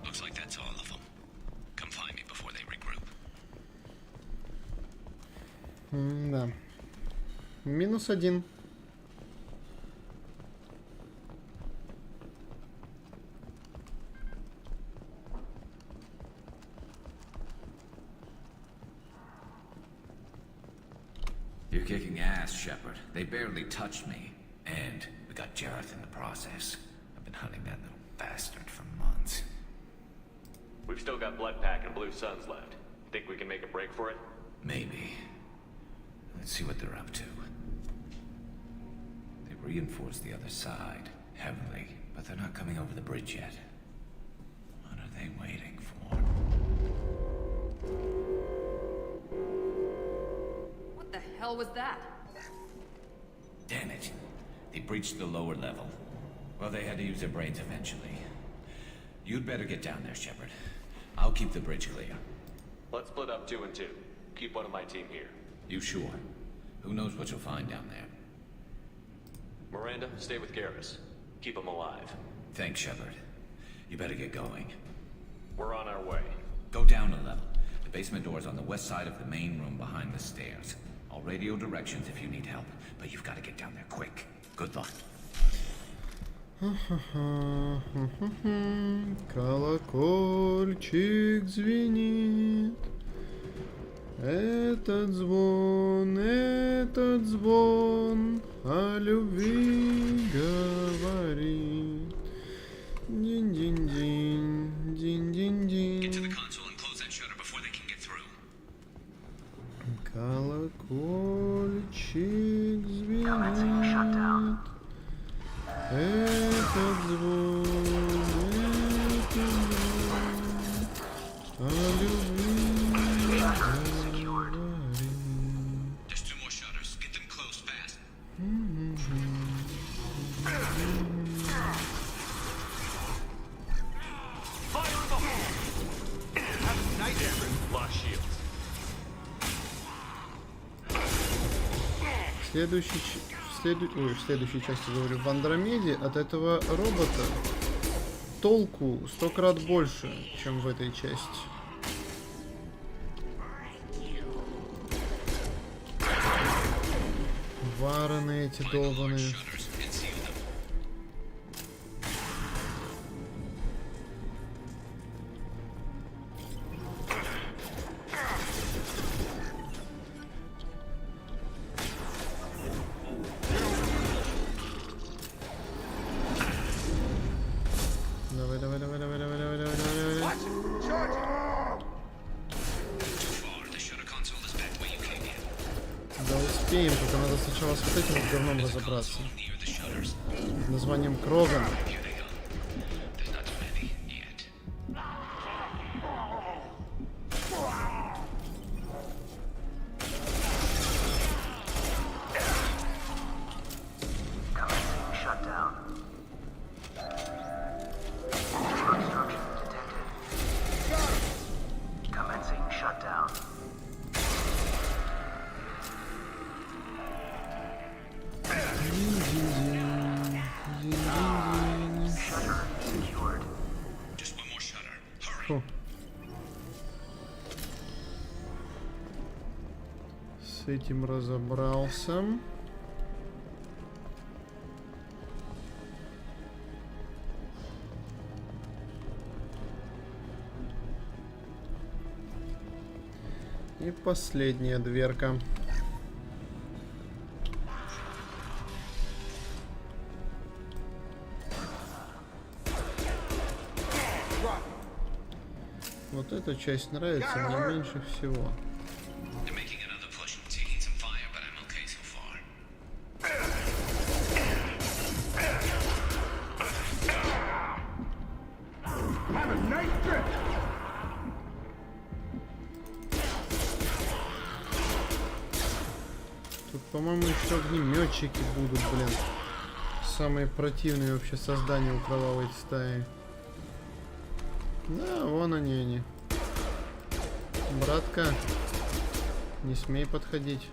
Looks like that's all of them. Come find me before they regroup. Да. -1. You kicking ass, Shepard. They barely touched me. And we got Jareth in the process. I've been hunting that little bastard for months. We've still got Bloodpack and Blue Suns left. Think we can make a break for it? Maybe. Let's see what they're up to. They reinforced the other side, heavily, but they're not coming over the bridge yet. What are they waiting for? What the hell was that? Damn it. They breached the lower level. Well, they had to use their brains eventually. You'd better get down there, Shepard. I'll keep the bridge clear. Let's split up 2 and 2. Keep one of my team here. You sure? Who knows what you'll find down there? Miranda, stay with Garrus. Keep him alive. Thanks, Shepard. You better get going. We're on our way. Go down a level. The basement door's on the west side of the main room behind the stairs. I'll radio directions if you need help, but you've got to get down there quick. Good luck. Колокольчик звенит. Этот звон о любви говорит. Динь-динь-динь, динь-динь-динь. Колокольчик звенит. Этот звон о любви говорит. There's 2 more shutters. Get them closed fast. Fire in the hole! Lost shields. В следующей части, говорю, в Андромеде от этого робота толку 100 крат больше, чем в этой части. Вараны эти долбаные. Только надо сначала с вот этим вот говном разобраться. Под названием Кроган. С этим разобрался. И последняя дверка. Вот эта часть нравится мне меньше всего. Тут, по-моему, еще огнеметчики будут, блин. Самые противные вообще создания у кровавой стаи. Да, вон они. Братка, не смей подходить.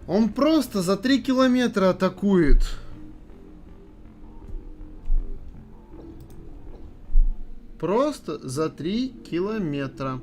Он просто за 3 километра атакует. Просто за 3 километра.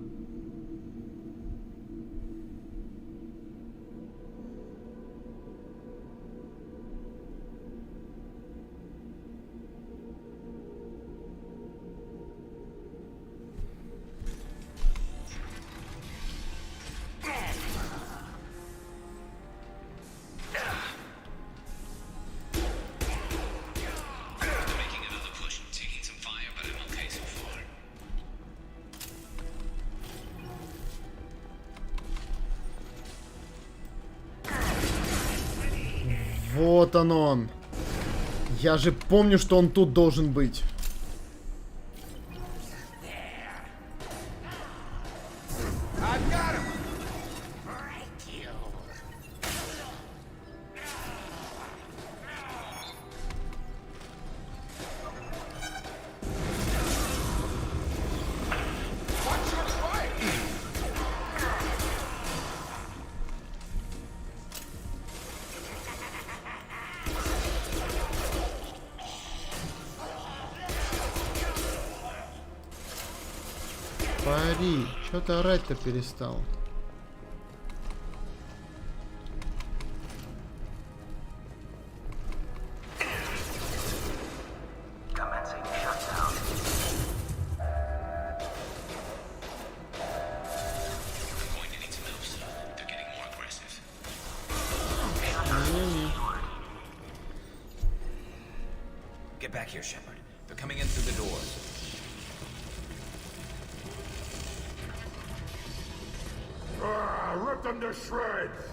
Вот он. Я же помню, что он тут должен быть. Пари, чё ты орать-то перестал? Get back here, Shepard. They're coming in through the doors. Rip them to shreds!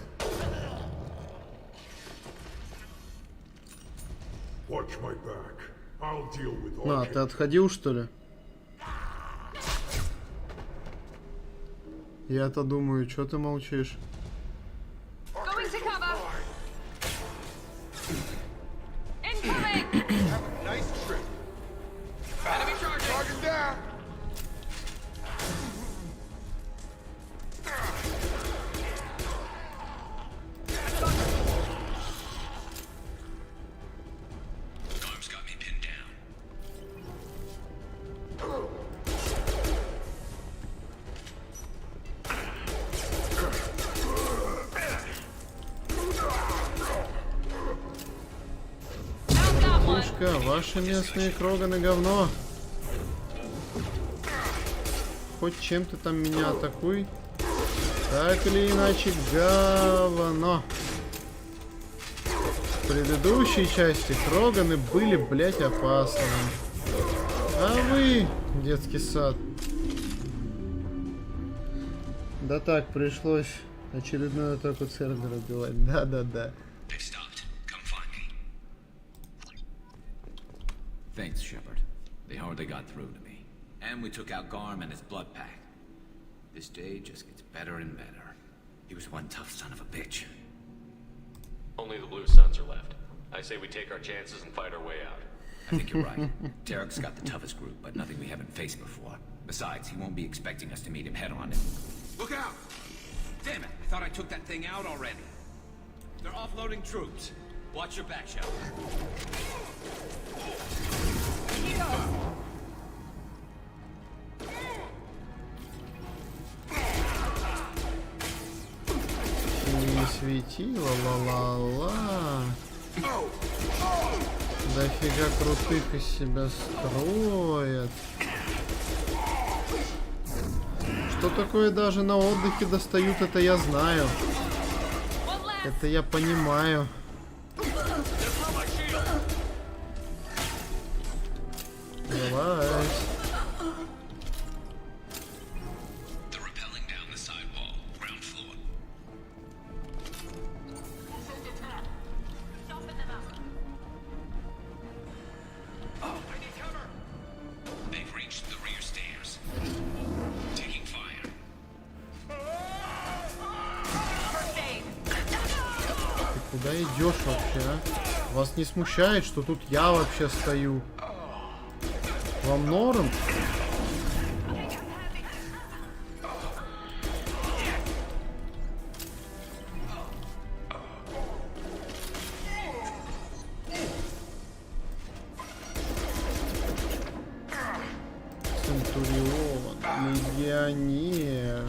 Watch my back. I'll deal with all. На, ты отходил, что ли? Я-то думаю, чё ты молчишь? Going to cover. Incoming. Nice trip. Enemy charging. Target down. Arm's got me pinned down. Пушка, ваши местные кроганы говно. Хоть чем ты там меня атакуй. Так или иначе, говно. В предыдущей части кроганы были, блять, опасными. А вы, детский сад. Да так, пришлось очередную атаку сервера делать. Да-да-да. Thanks, Shepard. They hardly got through to me. And we took out Garm and his blood pack. This day just gets better and better. He was one tough son of a bitch. Only the Blue Suns are left. I say we take our chances and fight our way out. I think you're right. Tarek's got the toughest group, but nothing we haven't faced before. Besides, he won't be expecting us to meet him head-on. Look out! Damn it, I thought I took that thing out already. They're offloading troops. Watch your back, Shepard. Не светило, ла-ла-ла. Дофига крутых из себя строят. Что такое даже на отдыхе достают, это я знаю. Это я понимаю. Давай. Куда идешь вообще, а? Вас не смущает, что тут я вообще стою? Вам норм? Центурион, легионер.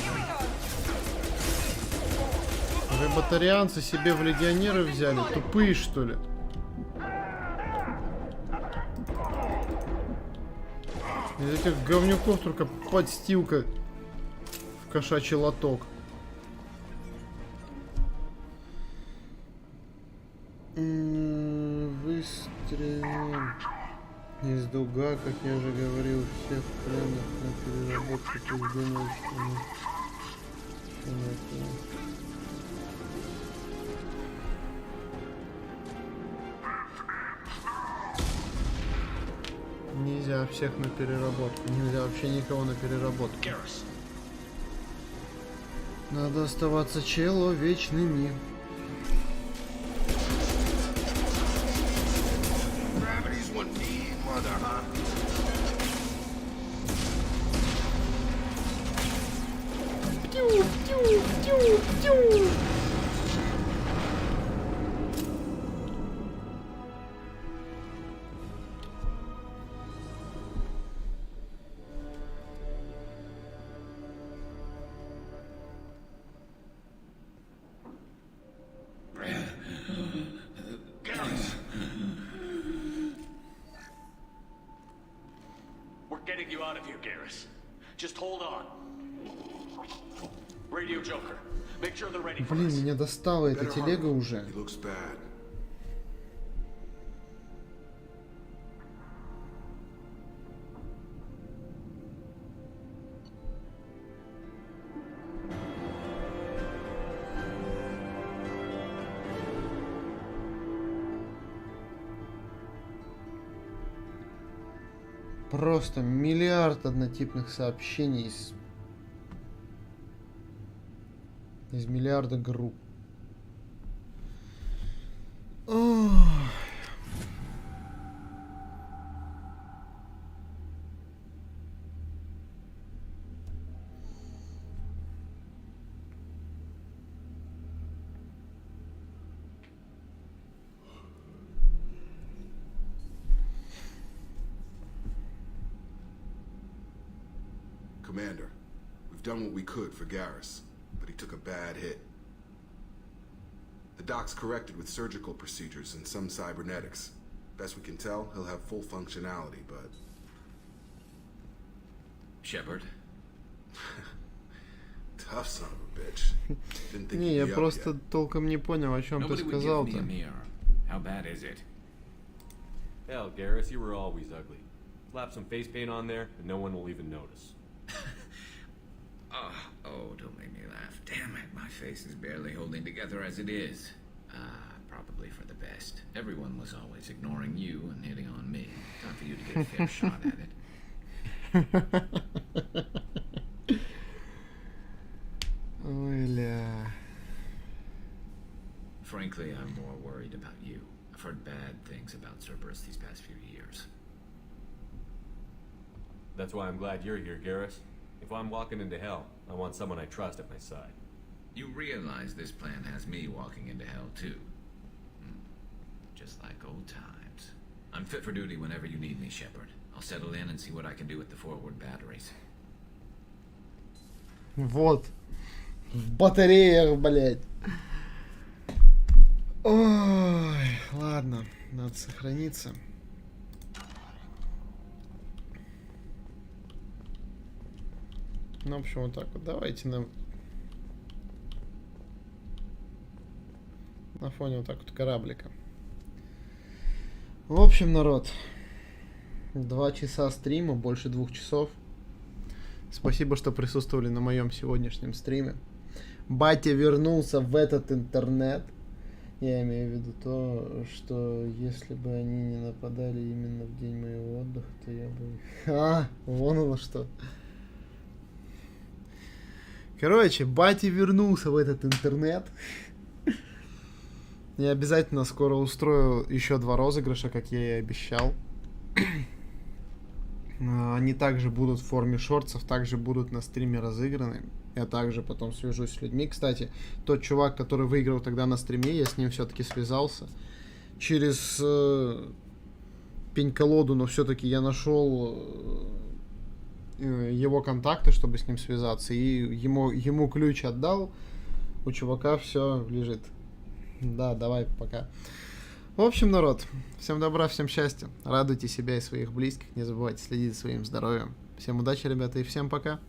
Вы батарианцы себе в легионеры взяли? Тупые, что ли? Из этих говнюков только подстилка в кошачий лоток. Выстрелим из дуга, как я уже говорил, всех пленных на переработку поведения. всех на переработку. Нельзя вообще никого на переработку. Надо оставаться человечными. Gravity's one mean mother, huh? We're getting you out of here, Garrus. Just hold on. Radio Joker, make sure they're ready for Блин, us. меня достала эта телега уже. He looks bad. Просто миллиард однотипных сообщений из миллиарда групп. Ох. Commander, we've done what we could for Garrus, but he took a bad hit. The doc's corrected with surgical procedures and some cybernetics. Best we can tell, he'll have full functionality, but... Shepard? Tough son of a bitch. Didn't think Не, he'd я be up просто yet. толком не понял, о чем ты сказал-то. How bad is it? Hell, Garrus, you were always ugly. Slap some face paint on there, and no one will even notice. Oh, don't make me laugh. Damn it, my face is barely holding together as it is. Probably for the best. Everyone was always ignoring you and hitting on me. Time for you to get a fair shot at it. Ой-ля. Frankly, I'm more worried about you. I've heard bad things about Cerberus these past few years. That's why I'm glad you're here, Garrus. If I'm walking into hell, I want someone I trust at my side. You realize this plan has me walking into hell, too. Just like old times. I'm fit for duty whenever you need me, Shepard. I'll settle in and see what I can do with the forward batteries. Вот. В батареях, блядь. Ой, ладно, надо сохраниться. Ну, в общем, вот так вот. Давайте на фоне вот так вот кораблика. В общем, народ, 2 часа стрима, больше 2 часов. Спасибо, что присутствовали на моем сегодняшнем стриме. Батя вернулся в этот интернет. Я имею в виду то, что если бы они не нападали именно в день моего отдыха, то я бы... вон оно что. Короче, батя вернулся в этот интернет. Я обязательно скоро устрою еще 2 розыгрыша, как я и обещал. Они также будут в форме шортсов, также будут на стриме разыграны. Я также потом свяжусь с людьми. Кстати, тот чувак, который выиграл тогда на стриме, я с ним все-таки связался. Через пень-колоду, но все-таки я нашел его контакты, чтобы с ним связаться. И ему ключ отдал. У чувака все лежит. Да, давай, пока. В общем, народ, всем добра, всем счастья. Радуйте себя и своих близких. Не забывайте следить за своим здоровьем. Всем удачи, ребята, и всем пока.